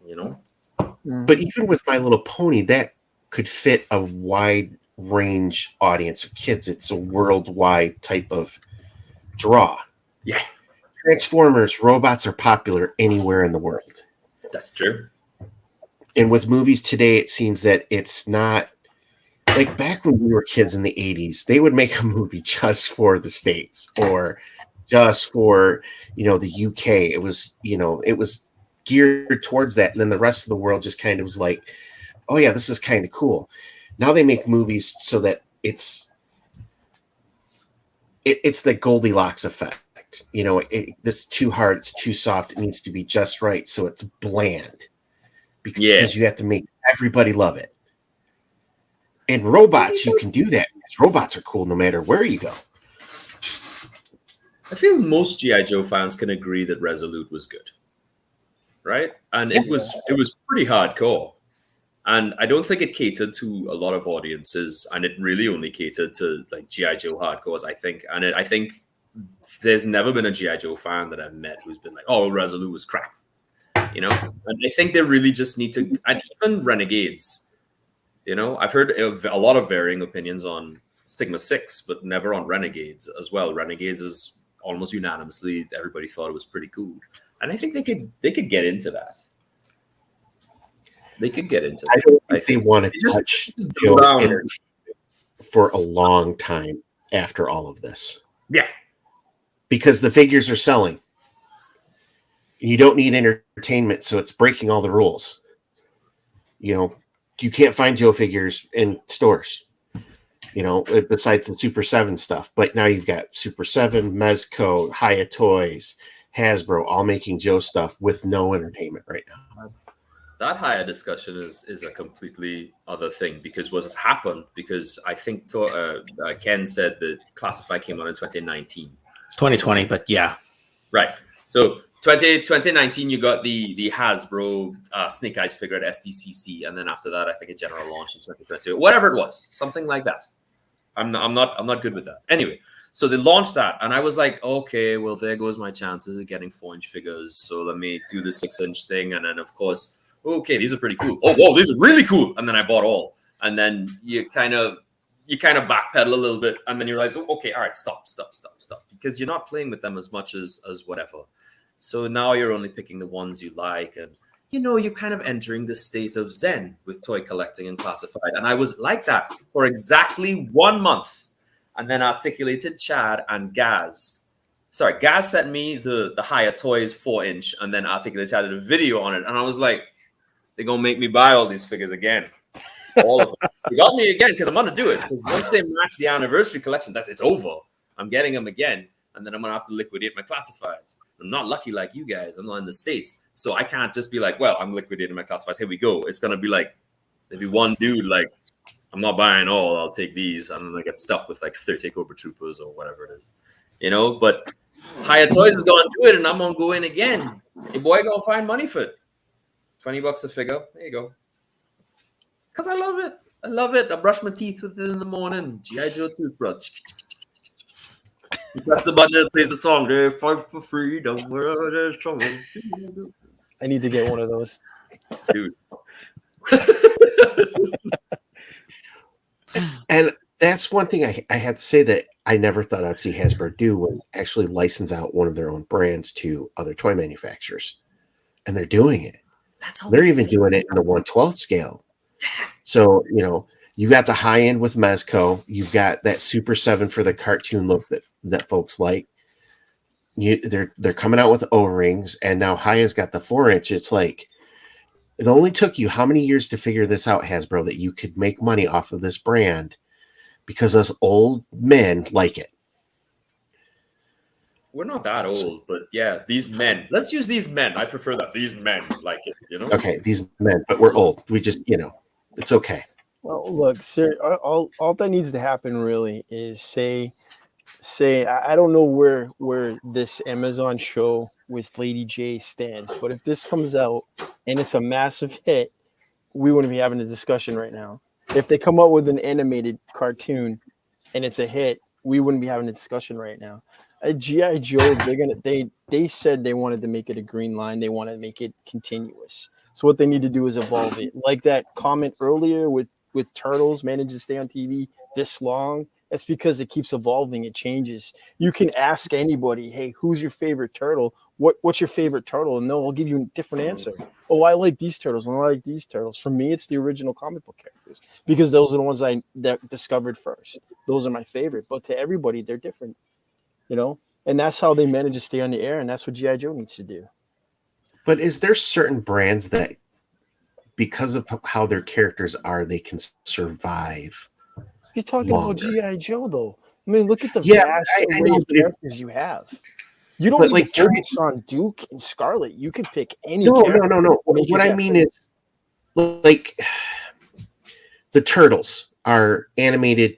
But even with My Little Pony, that could fit a wide range audience of kids. It's a worldwide type of draw. Yeah. Transformers, robots are popular anywhere in the world. That's true. And with movies today, it seems that it's not like back when we were kids in the 80s, they would make a movie just for the States or just for, the UK. It was, it was geared towards that. And then the rest of the world just kind of was like, oh yeah, this is kind of cool. Now they make movies so that it's the Goldilocks effect. This is too hard, it's too soft, it needs to be just right, so it's bland. Because you have to make everybody love it. And robots, you can do that because robots are cool no matter where you go. I feel most G.I. Joe fans can agree that Resolute was good, right? And it was pretty hardcore. And I don't think it catered to a lot of audiences, and it really only catered to like G.I. Joe hardcores, I think. And I think there's never been a G.I. Joe fan that I've met who's been like, "Oh, Resolute was crap," And I think they really just need to, and even Renegades. I've heard a lot of varying opinions on Sigma 6, but never on Renegades as well. Renegades is almost unanimously everybody thought it was pretty cool, and I think they could get into that. They could get into that. I think they want to touch Joe for a long time after all of this. Yeah. Because the figures are selling. You don't need entertainment, so it's breaking all the rules. You can't find Joe figures in stores, besides the Super 7 stuff. But now you've got Super 7, Mezco, Hiya Toys, Hasbro, all making Joe stuff with no entertainment right now. That higher discussion is a completely other thing, because what has happened, because I think Ken said that Classify came out in 2019. 2020, but yeah. Right. So 2019, you got the Hasbro Snake Eyes figure at SDCC, and then after that, I think a general launch in 2020, whatever it was, something like that. I'm not good with that. Anyway, so they launched that, and I was like, okay, well, there goes my chances of getting 4-inch figures. So let me do the 6-inch thing, and then of course, okay, these are pretty cool. Oh, whoa, these are really cool. And then I bought all, and then you kind of backpedal a little bit, and then you realize, okay, all right, stop, because you're not playing with them as much as whatever. So now you're only picking the ones you like, and you're kind of entering the state of Zen with toy collecting and Classified. And I was like that for exactly 1 month, and then articulated Chad and Gazz. Sorry, Gazz sent me the Hiya Toys 4-inch, and then articulated Chad did a video on it, and I was like, they're gonna make me buy all these figures again, all of them. They got me again because I'm gonna do it. Because once they match the anniversary collection, it's over. I'm getting them again, and then I'm gonna have to liquidate my Classifieds. I'm not lucky like you guys. I'm not in the States. So I can't just be like, well, I'm liquidating my classifieds. Here we go. It's going to be like, maybe one dude, like, I'm not buying all. I'll take these. And then I get stuck with like 30 Cobra Troopers or whatever it is. You know, but Higher Toys is going to do it, and I'm going to go in again. Your boy going to find money for it. $20 a figure. There you go. Because I love it. I love it. I brush my teeth with it in the morning. G.I. Joe toothbrush. You press the button and it plays the song. They fight for freedom. I need to get one of those. Dude. And that's one thing I have to say that I never thought I'd see Hasbro do was actually license out one of their own brands to other toy manufacturers. And they're doing it. They're even doing it in the 1/12 scale. So, you know, you got the high end with Mezco. You've got that Super 7 for the cartoon look that folks like. They're coming out with O-rings, and now Haya's got the 4-inch. It's like, it only took you how many years to figure this out, Hasbro, that you could make money off of this brand because us old men like it. We're not that old, but yeah, these men. Let's use these men. I prefer that. These men like it, you know? Okay, these men, but we're old. We just, you know, it's okay. Well, look, sir, all that needs to happen really is say I don't know where this Amazon show with Lady J stands, but if this comes out and it's a massive hit, we wouldn't be having a discussion right now. If they come out with an animated cartoon and it's a hit, we wouldn't be having a discussion right now. G.I. Joe, they said they wanted to make it a green line. They want to make it continuous. So what they need to do is evolve it. Like that comment earlier with Turtles managed to stay on TV this long. That's because it keeps evolving. It changes. You can ask anybody, hey, who's your favorite turtle? What's your favorite turtle? And they'll give you a different answer. Oh, I like these turtles, and I like these turtles. For me, it's the original comic book characters because those are the ones that discovered first. Those are my favorite. But to everybody, they're different, you know? And that's how they manage to stay on the air, and that's what G.I. Joe needs to do. But is there certain brands that, because of how their characters are, they can survive? You're talking longer. about G.I. Joe, though. I mean, look at the Yeah, vast I array know, of characters you have. You don't need like to focus on Duke and Scarlet. You can pick any No. character. What I mean is, like, the Turtles are animated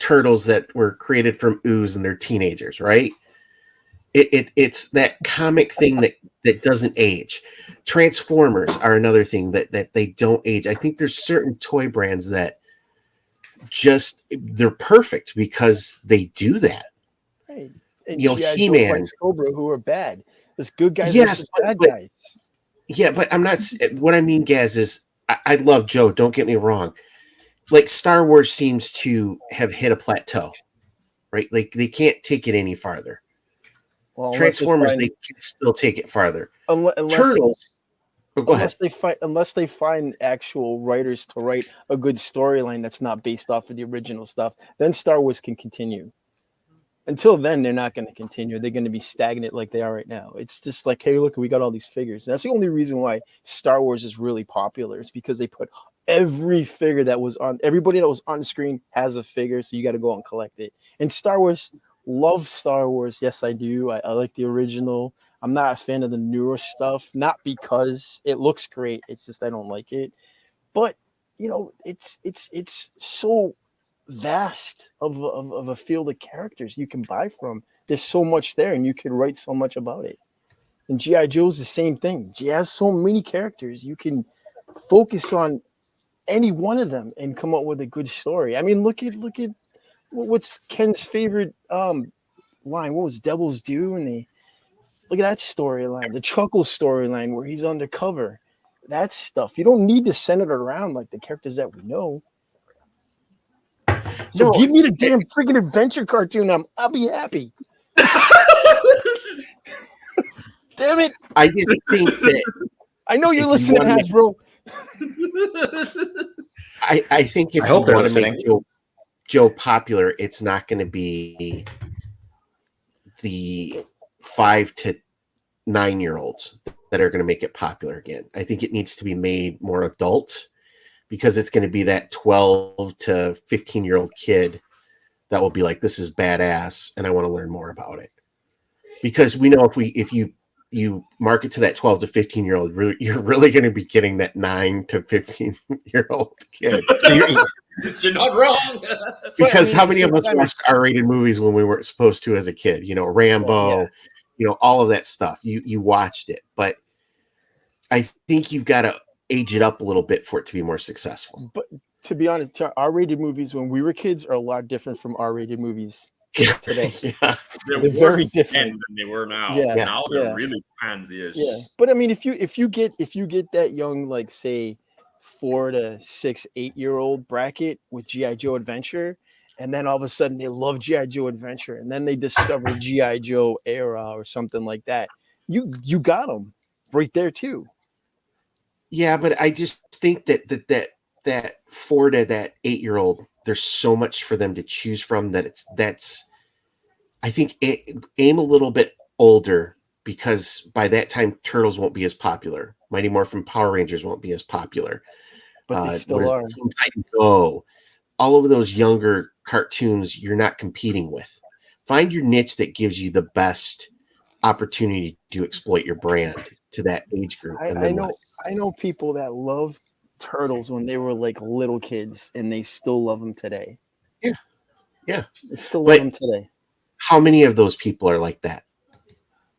turtles that were created from ooze and they're teenagers, right? It's that comic thing that doesn't age. Transformers are another thing that they don't age. I think there's certain toy brands that just they're perfect because they do that. Right. And You know, G.I. Joe He-Man. fights Cobra, who are bad. There's good guys Yes, versus bad but- guys. Yeah, but I'm not. What I mean, Gaz, is I love Joe. Don't get me wrong. Like Star Wars seems to have hit a plateau, right? Like they can't take it any farther. Well, Transformers, they can still take it farther. unless Turtles. Go ahead. unless they find actual writers to write a good storyline that's not based off of the original stuff, then Star Wars can continue. Until then, they're not going to continue. They're going to be stagnant like they are right now. It's just like, hey, look, we got all these figures. That's the only reason why Star Wars is really popular. It's because they put every figure that was on, everybody that was on screen has a figure, so you got to go out and collect it. And Star Wars, love Star Wars. Yes, I do. I like the original. I'm not a fan of the newer stuff, not because it looks great. It's just I don't like it. But, you know, it's so vast of a field of characters you can buy from. There's so much there, and you can write so much about it. And G.I. Joe's the same thing. He has so many characters. You can focus on any one of them and come up with a good story. I mean, look at what's Ken's favorite line. What was Devil's Due? And look at that storyline, the Chuckle storyline where he's undercover. That stuff. You don't need to center it around like the characters that we know. So No, give me the damn freaking adventure cartoon. I'll be happy. Damn it. I just think that I know you're If you listening, wanna- Hasbro. I think if I you hope they're want to make listening. Joe popular, it's not going to be the 5 to 9-year-olds that are going to make it popular again. I think it needs to be made more adult because it's going to be that 12 to 15-year-old kid that will be like, this is badass, and I want to learn more about it. because we know if you market to that 12 to 15-year-old, you're really going to be getting that 9 to 15-year-old kid. You're not wrong. Because how many of us watched R-rated movies when we weren't supposed to as a kid? You know, Rambo, you know, all of that stuff. You watched it, but I think you've got to age it up a little bit for it to be more successful. But to be honest, R-rated movies when we were kids are a lot different from R-rated movies today. They're very different than they were now. Yeah, Now they're really pansy-ish. Yeah, but I mean, if you get that young, like say 4 to 6, 8-year-old bracket with G.I. Joe Adventure, and then all of a sudden they love G.I. Joe Adventure, and then they discover G.I. Joe ARAH or something like that, you got them right there too. Yeah, but I just think that 4 to that 8-year-old, there's so much for them to choose from I think aim a little bit older, because by that time Turtles won't be as popular. Mighty Morphin Power Rangers won't be as popular. But they still are. Titan Go, all of those younger cartoons you're not competing with. Find your niche that gives you the best opportunity to exploit your brand to that age group. I know people that loved Turtles when they were like little kids, and they still love them today. Yeah. They still love them today. How many of those people are like that?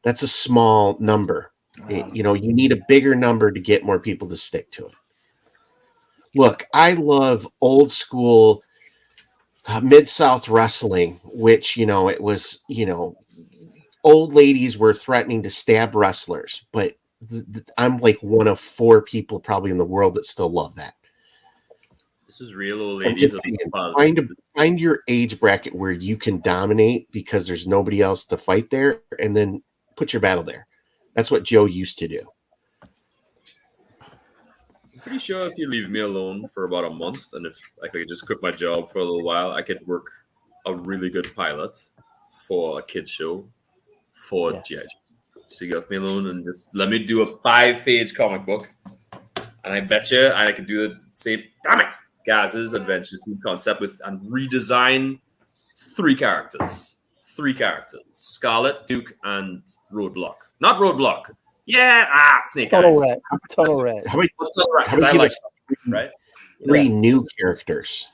That's a small number. You know, you need a bigger number to get more people to stick to it. Look, I love old school Mid-South wrestling, which, you know, it was, you know, old ladies were threatening to stab wrestlers, but I'm like one of 4 people probably in the world that still love that. This is real old ladies. Find your age bracket where you can dominate because there's nobody else to fight there, and then put your battle there. That's what Joe used to do. I'm pretty sure if you leave me alone for about a month, and if I could just quit my job for a little while, I could work a really good pilot for a kid's show for G.I. Joe. So you left me alone and just let me do a 5-page comic book, and I bet you I could do it. Say, damn it, Gazz's Adventure Team concept and redesign 3 characters. 3 characters: Scarlet, Duke, and Roadblock. Not Roadblock. Yeah, Snake Eyes. Tunnel Rat. How about I like right? 3 new characters.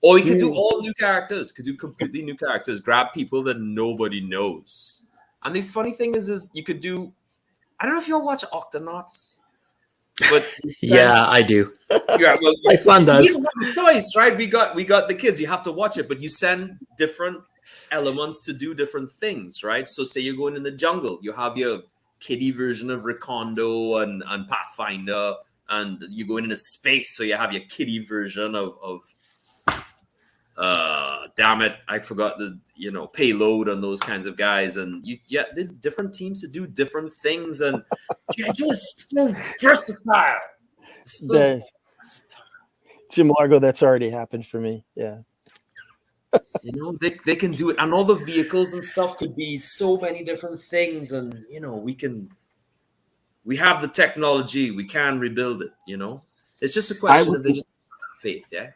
Or you could do all new characters. Could do completely new characters. Grab people that nobody knows. And the funny thing is you could do. I don't know if y'all watch Octonauts, but yeah, I do. Yeah, well, my son does. You have a choice, right? We got the kids. You have to watch it, but you send different elements to do different things, right? So say you're going in the jungle, you have your kiddie version of Recondo and Pathfinder, and you're going into space, so you have your kiddie version of damn it, I forgot the Payload and those kinds of guys, and you get the different teams to do different things, and Joe is so versatile. Jim Largo, that's already happened for me. Yeah. They can do it, and all the vehicles and stuff could be so many different things, and we have the technology, we can rebuild it. It's just a question of they just have faith. Yeah,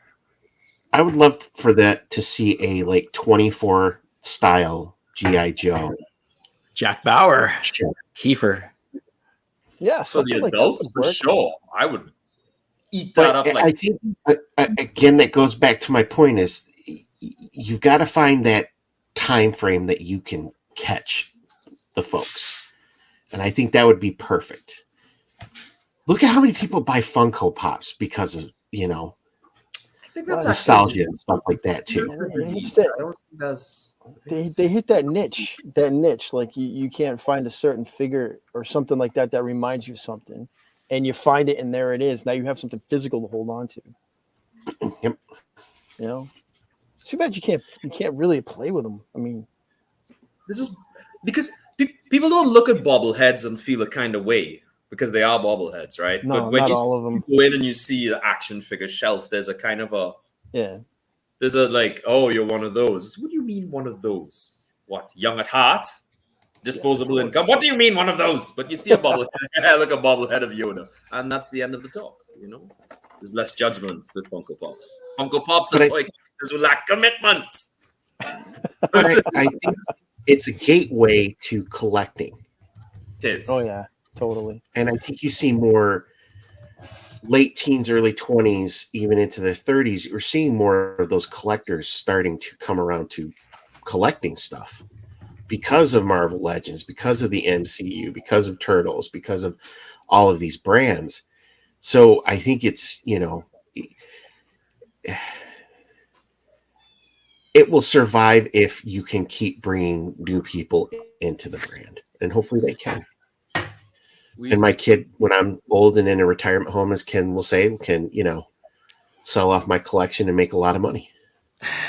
I would love for that to see a like 24 style G.I. Joe. Jack Bauer, sure. Kiefer. Yeah, so the adults for sure. I would eat that up. I think again that goes back to my point is, you've got to find that time frame that you can catch the folks. And I think that would be perfect. Look at how many people buy Funko Pops because of, I think that's nostalgia and stuff like that too. They hit that niche. Like you can't find a certain figure or something like that reminds you of something. And you find it and there it is. Now you have something physical to hold on to. Yep. It's too bad you can't really play with them. I mean, this is because people don't look at bobbleheads and feel a kind of way because they are bobbleheads, right? No, but when not you all of them. Go in and you see the action figure shelf, there's a kind of a There's a like, oh, you're one of those. What do you mean one of those? What? Young at heart, disposable income. What do you mean one of those? But you see a bobblehead, like a bobblehead of Yoda, and that's the end of the talk. There's less judgment with Funko Pops. Funko Pops are toy characters who lack commitment. But it's a gateway to collecting. It is. Oh yeah, totally. And I think you see more late teens, early 20s, even into the 30s. You're seeing more of those collectors starting to come around to collecting stuff because of Marvel Legends, because of the MCU, because of Turtles, because of all of these brands. So I think it's, it will survive if you can keep bringing new people into the brand, and hopefully they can. And my kid, when I'm old and in a retirement home, as Ken will say, can sell off my collection and make a lot of money.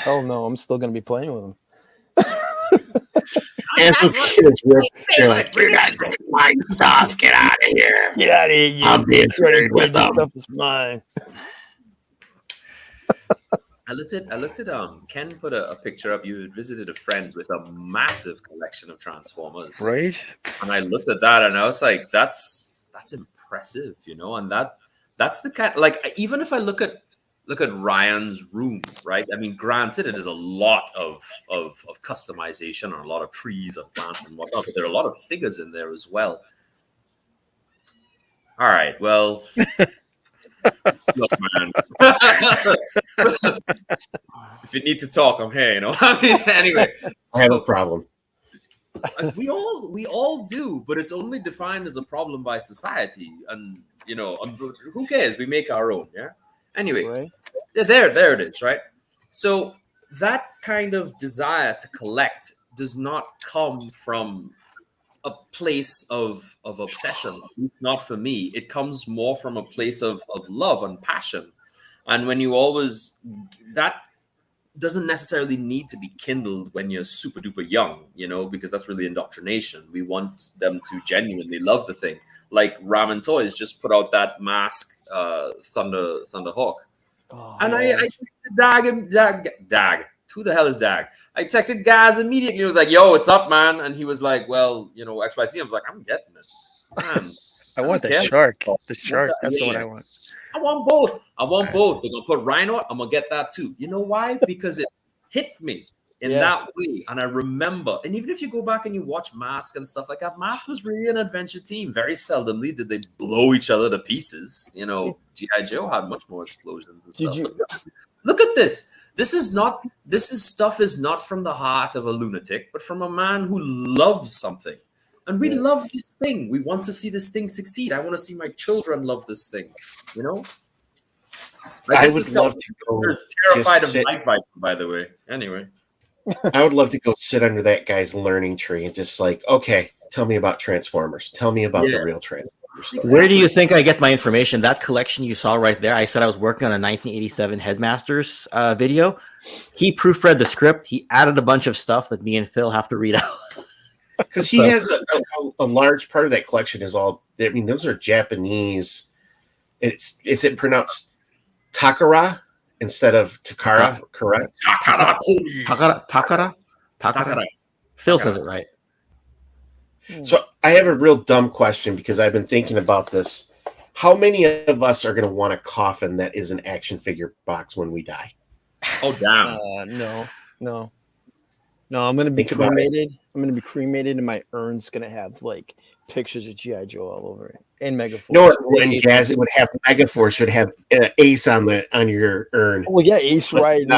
Oh no, I'm still gonna be playing with them. And so kids were like, "You guys take my stuff. Get out of here. Get out of here! You I'm being ready with this them." stuff is mine. I looked at Ken put a picture up. You had visited a friend with a massive collection of Transformers, Right? And I looked at that and I was like, that's impressive, and that's the kind, like, even if I look at Ryan's room, right? I mean, granted, it is a lot of customization and a lot of trees and plants and whatnot, but there are a lot of figures in there as well. All right, well, look, man. If you need to talk, I'm here, I mean, anyway. I have a problem. We all do, but it's only defined as a problem by society, and who cares? We make our own, yeah. Anyway, Right? there it is, right? So that kind of desire to collect does not come from a place of obsession. It's not for me. It comes more from a place of love and passion, and when you always that. Doesn't necessarily need to be kindled when you're super duper young, because that's really indoctrination. We want them to genuinely love the thing. Like Ramen Toys just put out that mask, Thunderhawk. Oh, And yeah. I texted Dag. Who the hell is Dag? I texted Gazz immediately. He was like, "Yo, what's up, man?" And he was like, "Well, XYZ." I was like, "I'm getting it, man." I want the care. shark. The shark. That's the one Yeah. I want. I want both. They're gonna put Rhino. I'm gonna get that too. You know why? Because it hit me in that way, and I remember. And even if you go back and you watch Mask and stuff like that, Mask was really an adventure team. Very seldomly did they blow each other to pieces. G.I. Joe had much more explosions and stuff. Look at this. This stuff is not from the heart of a lunatic, but from a man who loves something. And we love this thing. We want to see this thing succeed. I want to see my children love this thing. I would love to go. Terrified of Night Viper, by the way. Anyway, I would love to go sit under that guy's learning tree and just like, okay, tell me about Transformers. Tell me about the real Transformers. Story. Where do you think I get my information? That collection you saw right there, I said I was working on a 1987 Headmasters video. He proofread the script. He added a bunch of stuff that me and Phil have to read out. Because he has a large part of that collection is all, I mean, those are Japanese. Is it pronounced Takara instead of Takara, correct? Takara? Phil says it right. So I have a real dumb question because I've been thinking about this. How many of us are going to want a coffin that is an action figure box when we die? Oh, damn. No. I'm gonna be cremated. I'm gonna be cremated, and my urn's gonna have like pictures of G.I. Joe all over it and Megaforce. No, when Gazz, it would have Megaforce would have Ace on your urn. Well, yeah, Ace riding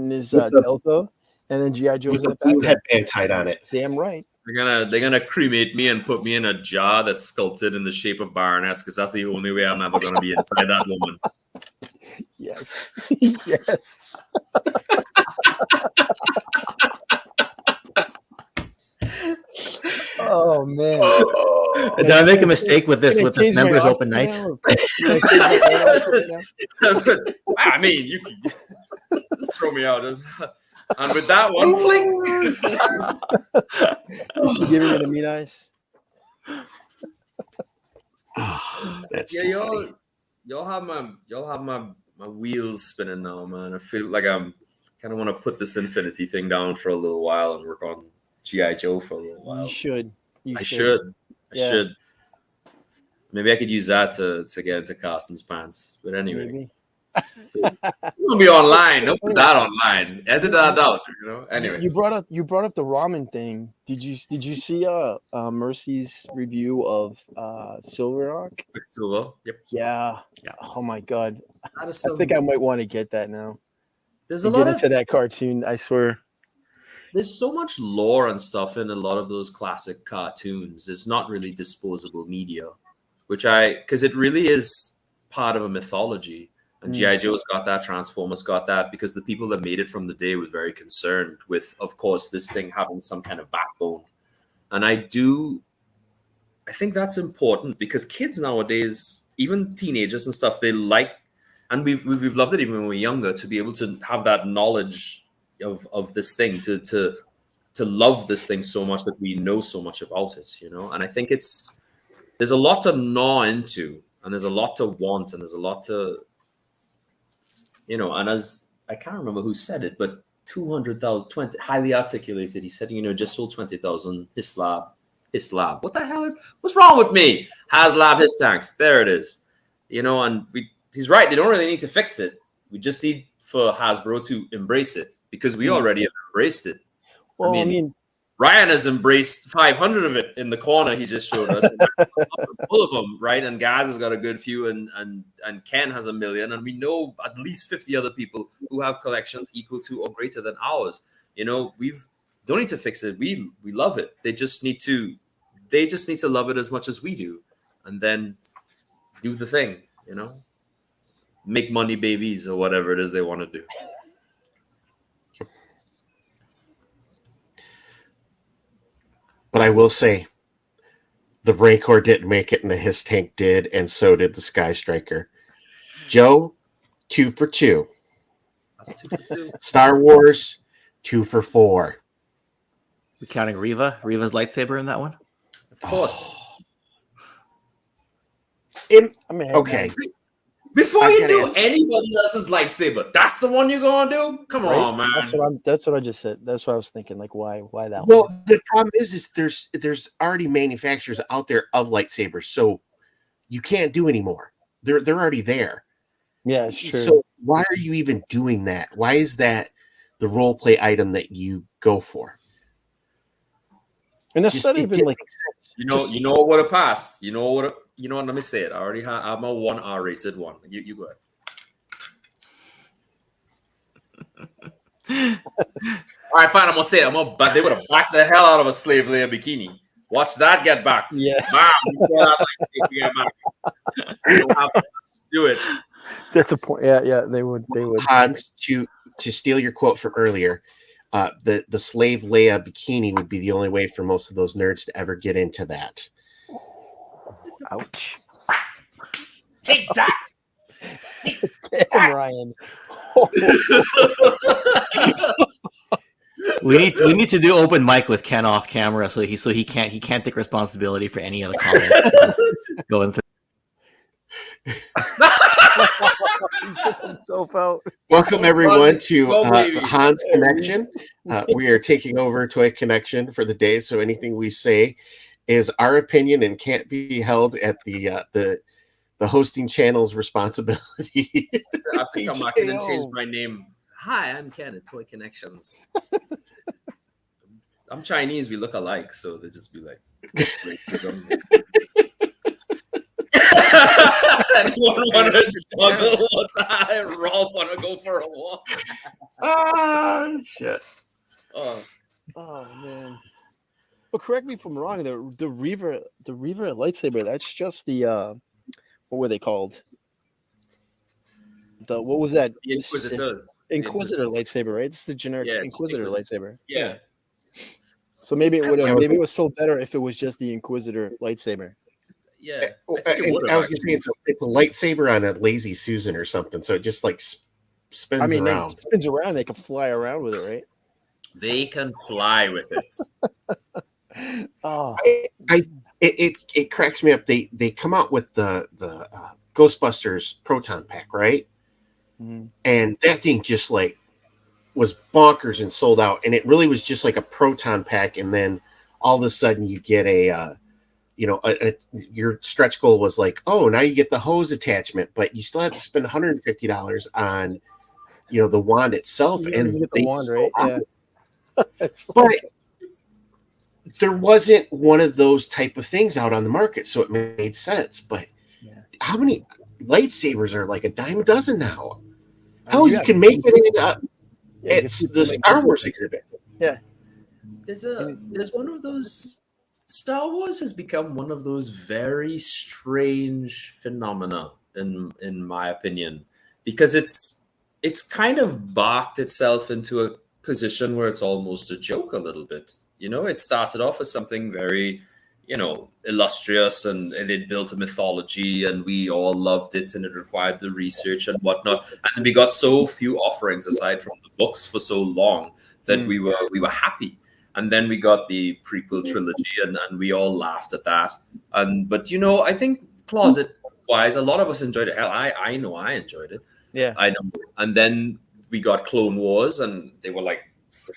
his Delta, and then G.I. Joe's with in the the back. blue headband tied on it. Damn right. They're gonna cremate me and put me in a jar that's sculpted in the shape of Baroness, because that's the only way I'm ever gonna be inside that woman. Yes. Yes. Oh man! Did I make a mistake with this members open night? I mean, you can throw me out. And with that one, fling. Is she giving me the mean eyes? That's y'all have my wheels spinning now, man. I feel like I'm kind of want to put this Infinity thing down for a little while and work on G.I. Joe for a little while. You should. I should. Maybe I could use that to get into Carsten's pants. But anyway. Maybe. It's gonna be online. Don't put that online. Edit that out. Anyway, you brought up the ramen thing. Did you see Mercy's review of Silver Rock? Silver. Yep. Yeah. Oh my god. I think I might want to get that now. There's to a lot into that cartoon. I swear. There's so much lore and stuff in a lot of those classic cartoons. It's not really disposable media, because it really is part of a mythology. And G.I. Joe's got that, Transformers got that, because the people that made it from the day were very concerned with, of course, this thing having some kind of backbone. And I think that's important because kids nowadays, even teenagers and stuff, they like, and we've loved it even when we were younger, to be able to have that knowledge of this thing, to love this thing so much that we know so much about it, And I think there's a lot to gnaw into, and there's a lot to want, and there's a lot to, and as I can't remember who said it, but 200,000, highly articulated. He said, just sold 20,000 Haslab. What the hell what's wrong with me? Haslab his tanks. There it is. And he's right. They don't really need to fix it. We just need for Hasbro to embrace it, because we already have embraced it. Well, I mean Ryan has embraced 500 of it in the corner he just showed us. Full of them, right? And Gazz has got a good few, and Ken has 1 million, and we know at least 50 other people who have collections equal to or greater than ours. We don't need to fix it. We love it. They just need to love it as much as we do, and then do the thing, make money babies or whatever it is they want to do. But I will say, the Rancor didn't make it, and the His Tank did, and so did the Sky Striker. Joe, 2 for 2. That's 2 for 2. Star Wars, 2 for 4. We counting Riva's lightsaber in that one? Of course. Okay. Before you do anybody else's lightsaber, that's the one you're gonna do? Come on, man. That's what I just said. That's what I was thinking. Like, why that one? Well, the problem is there's already manufacturers out there of lightsabers, so you can't do anymore. They're already there. Yeah, it's true. So why are you even doing that? Why is that the role play item that you go for? And that's not even like sense. You know what would have passed. You know what? Let me say it. I already have. I'm a 1R rated one. You go ahead. All right, fine. I'm gonna say it. But they would have backed the hell out of a slave layer bikini. Watch that get backed. Yeah. Bam, you don't have to do it. That's a point. Yeah. They would. Hans, to steal your quote from earlier, the slave Leia bikini would be the only way for most of those nerds to ever get into that. Ouch. Take that. Damn, Ryan. We need to do open mic with Ken off camera so he can't take responsibility for any other comments going through. He took himself out. Welcome everyone to Hans Connection. We are taking over Toy Connection for the day, so anything we say is our opinion and can't be held at the hosting channel's responsibility. I have to come back and then change my name. Hi, I'm Ken at Toy Connections. I'm Chinese. We look alike, so they just be like. Anyone want to juggle? Rolf want to go for a walk? Shit. Oh man. But correct me if I'm wrong. The Reaver lightsaber. That's just the what were they called? What was that? The Inquisitors. Inquisitor lightsaber, right? It's the generic Inquisitor lightsaber. Yeah. So maybe it was still better if it was just the Inquisitor lightsaber. Yeah. I was gonna say it's a lightsaber on a Lazy Susan or something, so it just like spins around. It spins around. They can fly around with it, right? They can fly with it. Oh, it cracks me up. They come out with the Ghostbusters Proton Pack, right? Mm-hmm. And that thing just like was bonkers and sold out. And it really was just like a Proton Pack, and then all of a sudden you get a your stretch goal was like, oh, now you get the hose attachment, but you still have to spend $150 on, the wand itself. You And get the wand, right? Yeah. But there wasn't one of those type of things out on the market, so it made sense. But how many lightsabers are like a dime a dozen now? Hell, you can make it in it's the Star Wars exhibit. Yeah. There's one of those. Star Wars has become one of those very strange phenomena, in my opinion, because it's kind of barked itself into a position where it's almost a joke a little bit. It started off as something very, illustrious, and it built a mythology, and we all loved it, and it required the research and whatnot. And we got so few offerings aside from the books for so long that we were happy. And then we got the prequel trilogy, and we all laughed at that. But I think closet-wise, a lot of us enjoyed it. Hell, I know I enjoyed it. Yeah, I know. And then we got Clone Wars, and they were like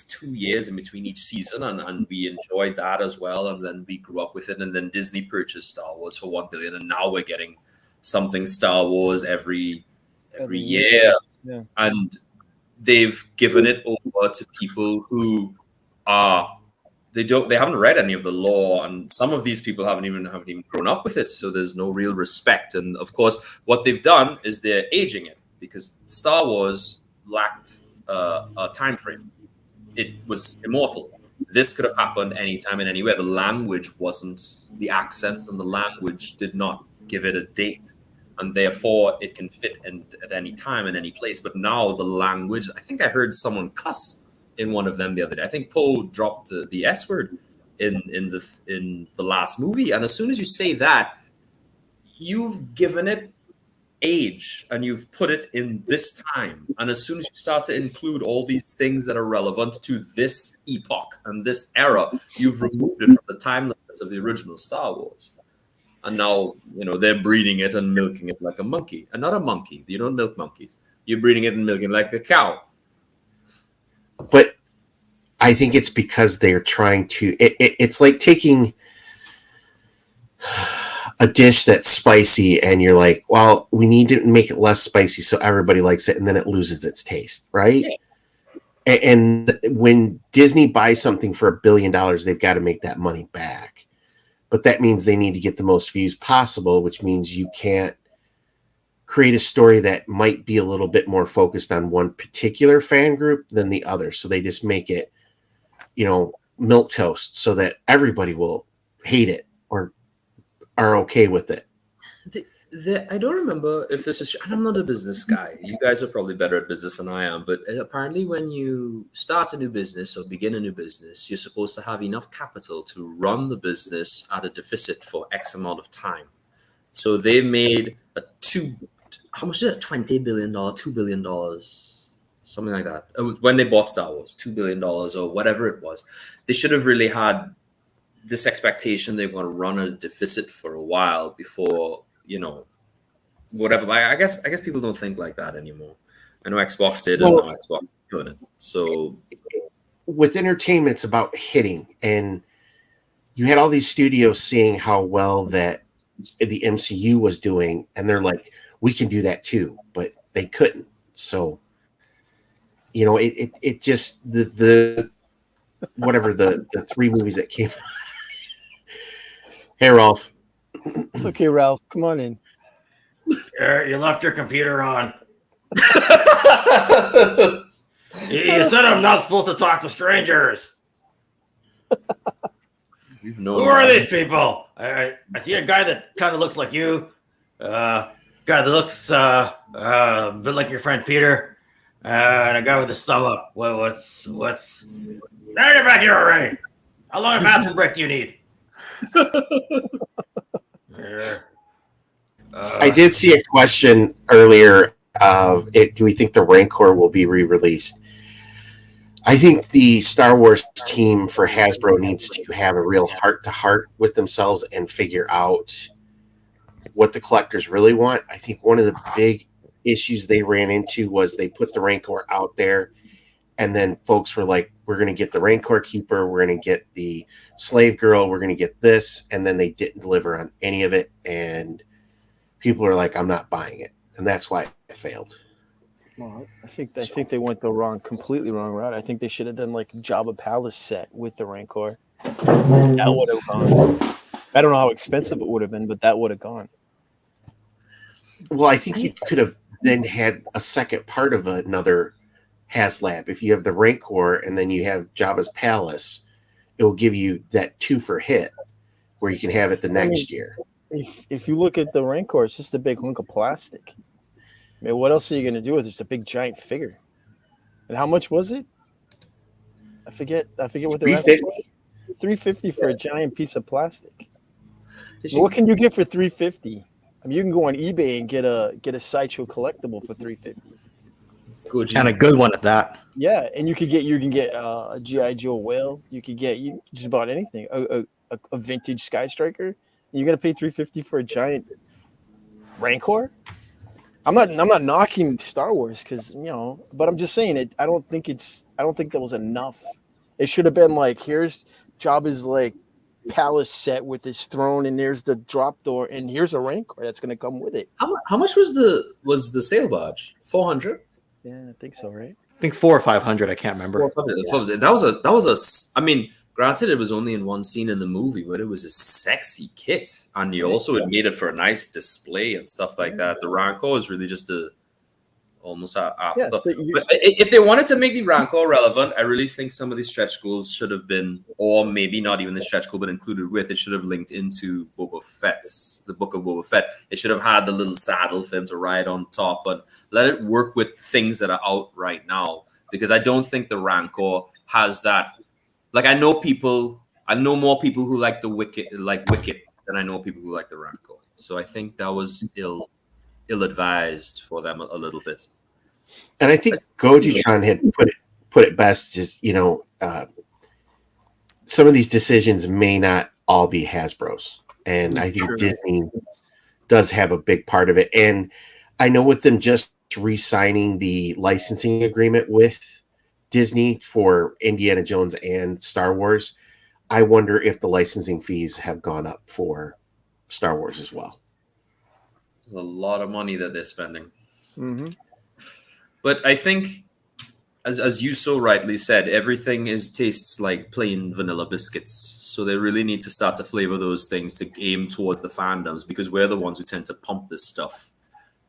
2 years in between each season, and we enjoyed that as well. And then we grew up with it. And then Disney purchased Star Wars for $1 billion, and now we're getting something Star Wars every year. Yeah. And they've given it over to people who they haven't read any of the lore, and some of these people haven't even grown up with it, so there's no real respect. And of course, what they've done is they're aging it, because Star Wars lacked a time frame. It was immortal. This could have happened anytime and anywhere. The language wasn't, the accents and the language did not give it a date, and therefore it can fit at any time and any place. But now the language, I think I heard someone cuss in one of them the other day. I think Poe dropped the S word in the last movie, and as soon as you say that, you've given it age and you've put it in this time. And as soon as you start to include all these things that are relevant to this epoch and this era, you've removed it from the timelessness of the original Star Wars. And now they're breeding it and milking it like a monkey. And not a monkey. You don't milk monkeys. You're breeding it and milking it like a cow. But I think it's because they're trying to. It's like taking a dish that's spicy, and you're like, well, we need to make it less spicy so everybody likes it, and then it loses its taste, right? Yeah. And when Disney buys something for $1 billion, they've got to make that money back. But that means they need to get the most views possible, which means you can't create a story that might be a little bit more focused on one particular fan group than the other. So they just make it, milquetoast so that everybody will hate it or are okay with it. I don't remember if this is, and I'm not a business guy. You guys are probably better at business than I am, but apparently when you start a new business or begin a new business, you're supposed to have enough capital to run the business at a deficit for X amount of time. So they made how much is it? $20 billion, $2 billion, something like that. When they bought Star Wars, $2 billion or whatever it was. They should have really had this expectation they're going to run at a deficit for a while before, whatever. I guess people don't think like that anymore. I know Xbox did, and now Xbox is doing it. So with entertainment, it's about hitting. And you had all these studios seeing how well that the MCU was doing, and they're like, we can do that too, but they couldn't. So, it just the whatever the 3 movies that came. Hey, Rolf. It's okay, Ralph. Come on in. You left your computer on. You said I'm not supposed to talk to strangers. Who are these people? I see a guy that kind of looks like you. Guy that looks a bit like your friend Peter, and a guy with his thumb up. What's? Now you're back here already. How long a bathroom break do you need? I did see a question earlier of it. Do we think the Rancor will be re-released? I think the Star Wars team for Hasbro needs to have a real heart-to-heart with themselves and figure out what the collectors really want. I think one of the big issues they ran into was they put the Rancor out there And then folks were like, we're going to get the Rancor Keeper, we're going to get the Slave Girl, we're going to get this. And then they didn't deliver on any of it. And people are like, I'm not buying it. And that's why it failed. Well, I think they went the completely wrong route. I think they should have done like Jabba Palace set with the Rancor. That would have gone. I don't know how expensive it would have been, but that would have gone. Well, I think you could have then had a second part of another Haslab. If you have the Rancor and then you have Jabba's Palace, it will give you that 2 for hit where you can have it the next year. If you look at the Rancor, it's just a big hunk of plastic. I mean, what else are you going to do with just a big giant figure? And how much was it? I forget what the rest was. $350 for a giant piece of plastic. What can you get for $350? I mean, you can go on eBay and get a Sideshow collectible for $350. Good, and a good one at that. Yeah, and you can get a GI Joe whale. You could get just about anything. A vintage Sky Striker. And you're gonna pay $350 for a giant Rancor. I'm not knocking Star Wars because but I'm just saying it. I don't think that was enough. It should have been like, here's Jabba's like palace set with his throne, and there's the drop door, and here's a Rancor that's gonna come with it. How much was the sail barge? 400. Yeah, I think so, right? I think 400 or 500. I can't remember. 400. That was a. I mean, granted, it was only in one scene in the movie, but it was a sexy kit, and you also had made it for a nice display and stuff like that. The Rancor is really just almost afterthought. But if they wanted to make the Rancor relevant, I really think some of these stretch goals should have been, or maybe not even the stretch goal, but included with it, should have linked into Boba Fett's, the Book of Boba Fett. It should have had the little saddle for him to ride on top, but let it work with things that are out right now, because I don't think the Rancor has that. Like, I know more people who like Wicket than I know people who like the Rancor. So I think that was ill-advised for them a little bit. And I think Goji-chan had put it best, just some of these decisions may not all be Hasbro's, and I think Disney does have a big part of it. And I know with them just re-signing the licensing agreement with Disney for Indiana Jones and Star Wars, I wonder if the licensing fees have gone up for Star Wars as well. There's a lot of money that they're spending. Mm-hmm. But I think, as you so rightly said, everything tastes like plain vanilla biscuits. So they really need to start to flavor those things to aim towards the fandoms, because we're the ones who tend to pump this stuff.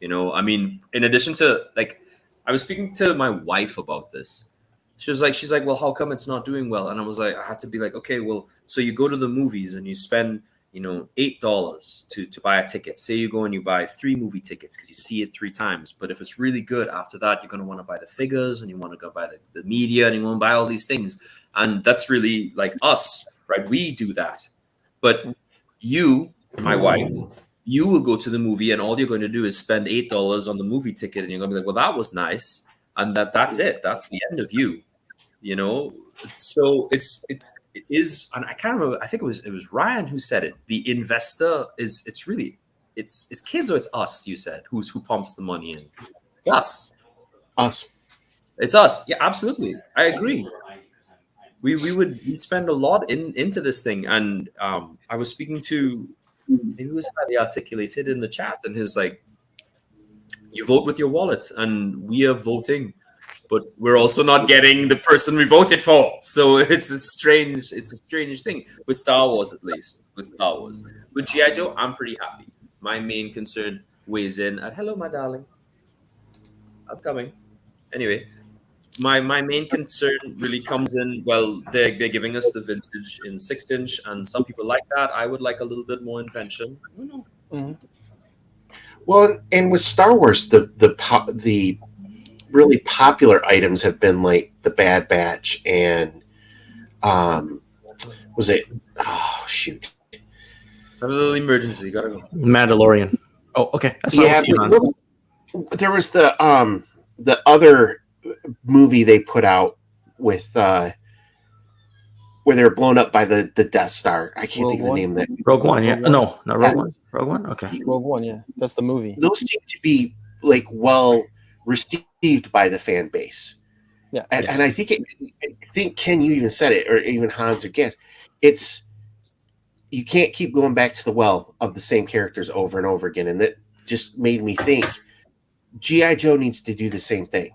I mean, in addition to, like, I was speaking to my wife about this. She's like, well, how come it's not doing well? And I was like, I had to be like, okay, well, so you go to the movies and you spend $8 to buy a ticket. Say you go and you buy 3 movie tickets because you see it 3 times. But if it's really good, after that, you're going to want to buy the figures, and you want to go buy the media, and you want to buy all these things. And that's really like us, right? We do that. But you, my wife, you will go to the movie, and all you're going to do is spend $8 on the movie ticket, and you're going to be like, well, that was nice. And that's it. That's the end of you, So it is, and I can't remember. I think it was Ryan who said it. The investor it's kids, or it's us. You said who pumps the money in? It's us. It's us. Yeah, absolutely. I agree. We spend a lot into this thing, and I was speaking to, maybe it was highly articulated in the chat, and he's like, you vote with your wallet, and we are voting, but we're also not getting the person we voted for. So it's a strange thing with Star Wars, at least with Star Wars. With G.I. Joe, I'm pretty happy. My main concern weighs in at, hello, my darling. I'm coming. Anyway, my main concern really comes in, well, they're giving us the vintage in 6-inch, and some people like that. I would like a little bit more invention. I don't know. Mm-hmm. Well, and with Star Wars, the really popular items have been like the Bad Batch and was it? Oh shoot! Have a little emergency. Gotta go. Mandalorian. Oh, okay. There was the other movie they put out with where they were blown up by the Death Star. I can't think of the name of that. Rogue One, yeah. No, not Rogue One. Rogue One? Okay. Rogue One, yeah. That's the movie. Those seem to be like well received by the fan base. Yeah. And I think Ken, you even said it, or even Hans or Gazz. It's you can't keep going back to the well of the same characters over and over again, and that just made me think G.I. Joe needs to do the same thing.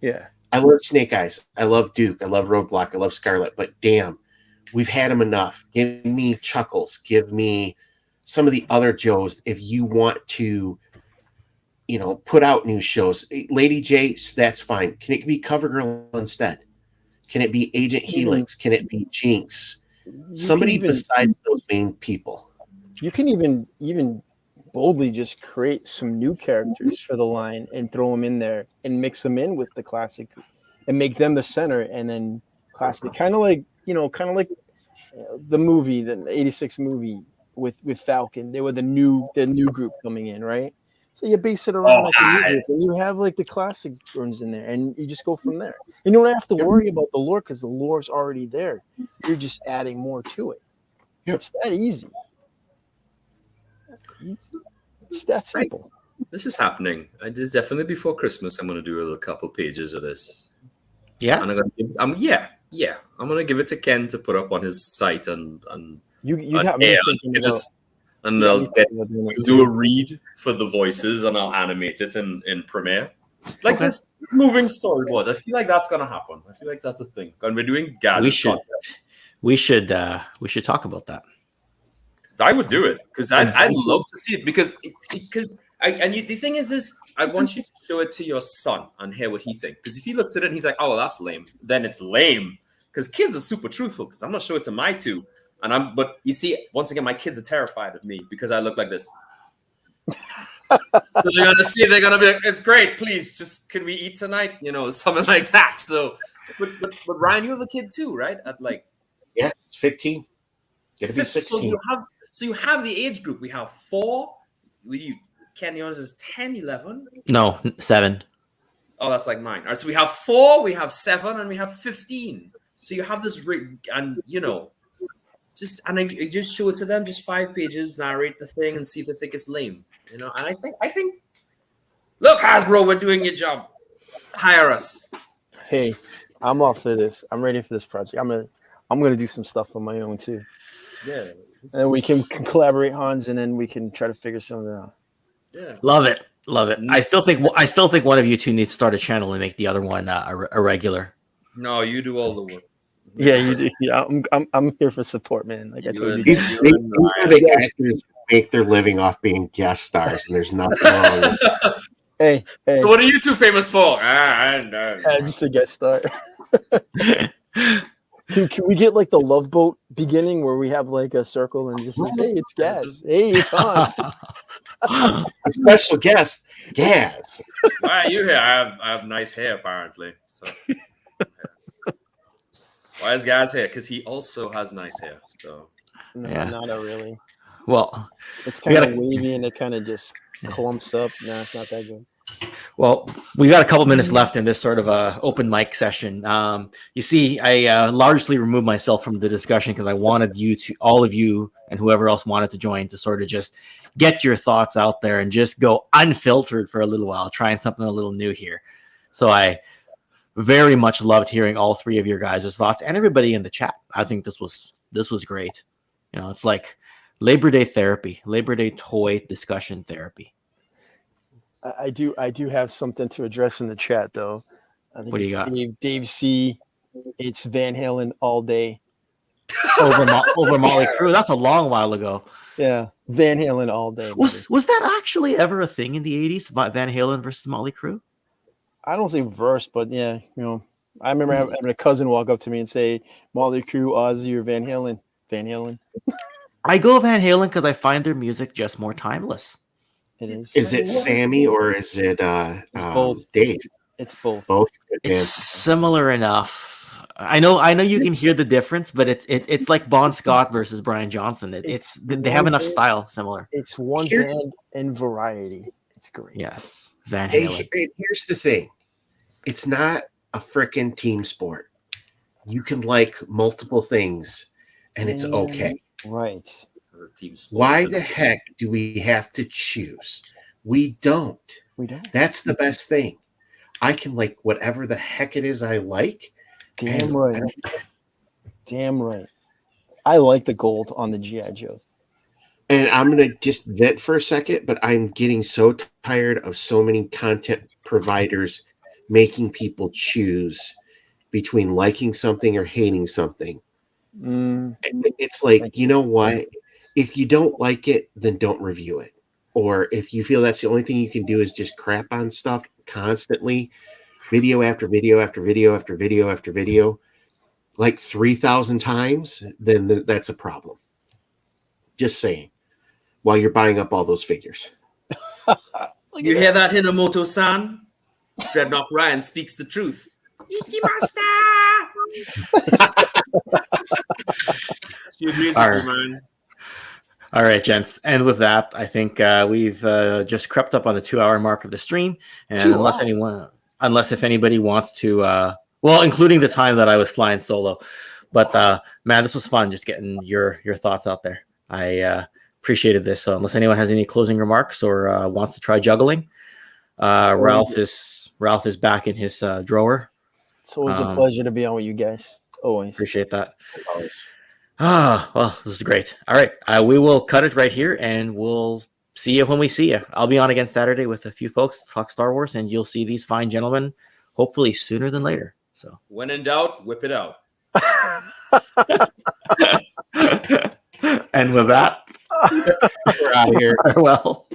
Yeah. I love Snake Eyes. I love Duke. I love Roadblock. I love Scarlet. But damn, we've had them enough. Give me Chuckles. Give me some of the other Joes if you want to, put out new shows. Lady J, that's fine. Can it be CoverGirl instead? Can it be Agent Helix? Can it be Jinx? Somebody besides those main people. You can even boldly just create some new characters for the line and throw them in there and mix them in with the classic and make them the center, and then classic, kind of like the movie, the 86 movie with Falcon. They were the new group coming in, right? So you base it around the new group, and you have like the classic runs in there, and you just go from there. You don't have to worry about the lore because the lore's already there. You're just adding more to it. Yep. It's that easy. It's that simple. This is happening. This definitely before Christmas. I'm going to do a couple pages of this. Yeah. And I'm going to give it to Ken to put up on his site and you got me thinking about. We'll do a read for the voices, and I'll animate it in Premiere. Like just moving storyboards. I feel like that's gonna happen. I feel like that's a thing. And we're doing Gazz. We should talk about that. I would do it because I'd love to see it because the thing is I want you to show it to your son and hear what he thinks. Because if he looks at it and he's like, oh, well, that's lame, then it's lame. Because kids are super truthful. Because I'm gonna show it to my two. But you see, once again, my kids are terrified of me because I look like this. So they're gonna see, they're gonna be like, "It's great, please, just can we eat tonight?" Something like that. So, but Ryan, you have a kid too, right? At it's 15. You gotta be 16. So you have the age group. We have 4. Ken, yours is 10, 11. No, 7. Oh, that's like mine. All right, so we have 4, we have 7, and we have 15. So you have this, and I just show it to them, just 5 pages, narrate the thing, and see if they think it's lame. And I think, look, Hasbro, we're doing your job. Hire us. Hey, I'm off for this. I'm ready for this project. I'm gonna do some stuff on my own too. Yeah. And we can collaborate, Hans, and then we can try to figure something out. Yeah. Love it. I still think one of you two needs to start a channel and make the other one a regular. No, you do all the work. Yeah, you do. Yeah, I'm here for support, man. Like I told you. These are the actors who make their living off being guest stars, and there's nothing wrong with that. Hey. So what are you two famous for? Just a guest star. Can we get like the Love Boat beginning where we have like a circle and just say, hey, it's Gazz. Hey, it's Hans. A special guest, Gazz. Why are you here? I have nice hair, apparently. So. Why is Gazz here? Because he also has nice hair. So not really. Well, it's kind of wavy and it kind of just clumps up. No, it's not that good. Well, we got a couple minutes left in this sort of open mic session. You see, I largely removed myself from the discussion because I wanted all of you and whoever else wanted to join to sort of just get your thoughts out there and just go unfiltered for a little while, trying something a little new here. So I very much loved hearing all 3 of your guys' thoughts and everybody in the chat. I think this was great. It's like Labor Day therapy, Labor Day toy discussion therapy. I do have something to address in the chat though. I think what do you got? Dave C. It's Van Halen all day. over Molly Crew. That's a long while ago. Yeah, Van Halen all day. Was that actually ever a thing in the 80s? Van Halen versus Molly Crew? I don't say verse, but yeah, I remember having a cousin walk up to me and say, Molly Crew, Ozzy, or Van Halen. Van Halen. I go Van Halen because I find their music just more timeless. It is. Is it Sammy or is it both. Dave? It's both. Both. It's similar enough. I know you can hear the difference, but it's like Bon Scott versus Brian Johnson. They have enough style similar. It's one band and variety. It's great. Yes, Van Halen. Here's the thing. It's not a frickin' team sport. You can like multiple things, and it's okay. Right. Why the heck do we have to choose? We don't. We don't. That's the best thing. I can like whatever the heck it is I like. Damn and right. Damn right. I like the gold on the GI Joes. And I'm going to just vent for a second, but I'm getting so tired of so many content providers making people choose between liking something or hating something. It's like, you know what? If you don't like it, then don't review it. Or if you feel that's the only thing you can do is just crap on stuff constantly, video after video after video after video after video, like 3,000 times, then that's a problem. Just saying. While you're buying up all those figures. You hear that, Hinomoto-san? Dreadnought Ryan speaks the truth. Ikimasta! She agrees with you, man. All right, gents. And with that, I think we've just crept up on the 2-hour mark of the stream. And unless if anybody wants to, well, including the time that I was flying solo. But man, this was fun just getting your thoughts out there. I appreciated this. So unless anyone has any closing remarks or wants to try juggling, Ralph is back in his drawer. It's always a pleasure to be on with you guys. Always. Appreciate that. Always. Well, this is great. All right. We will cut it right here and we'll see you when we see you. I'll be on again Saturday with a few folks to talk Star Wars, and you'll see these fine gentlemen hopefully sooner than later. So when in doubt, whip it out. And with that, we're out of here. Well.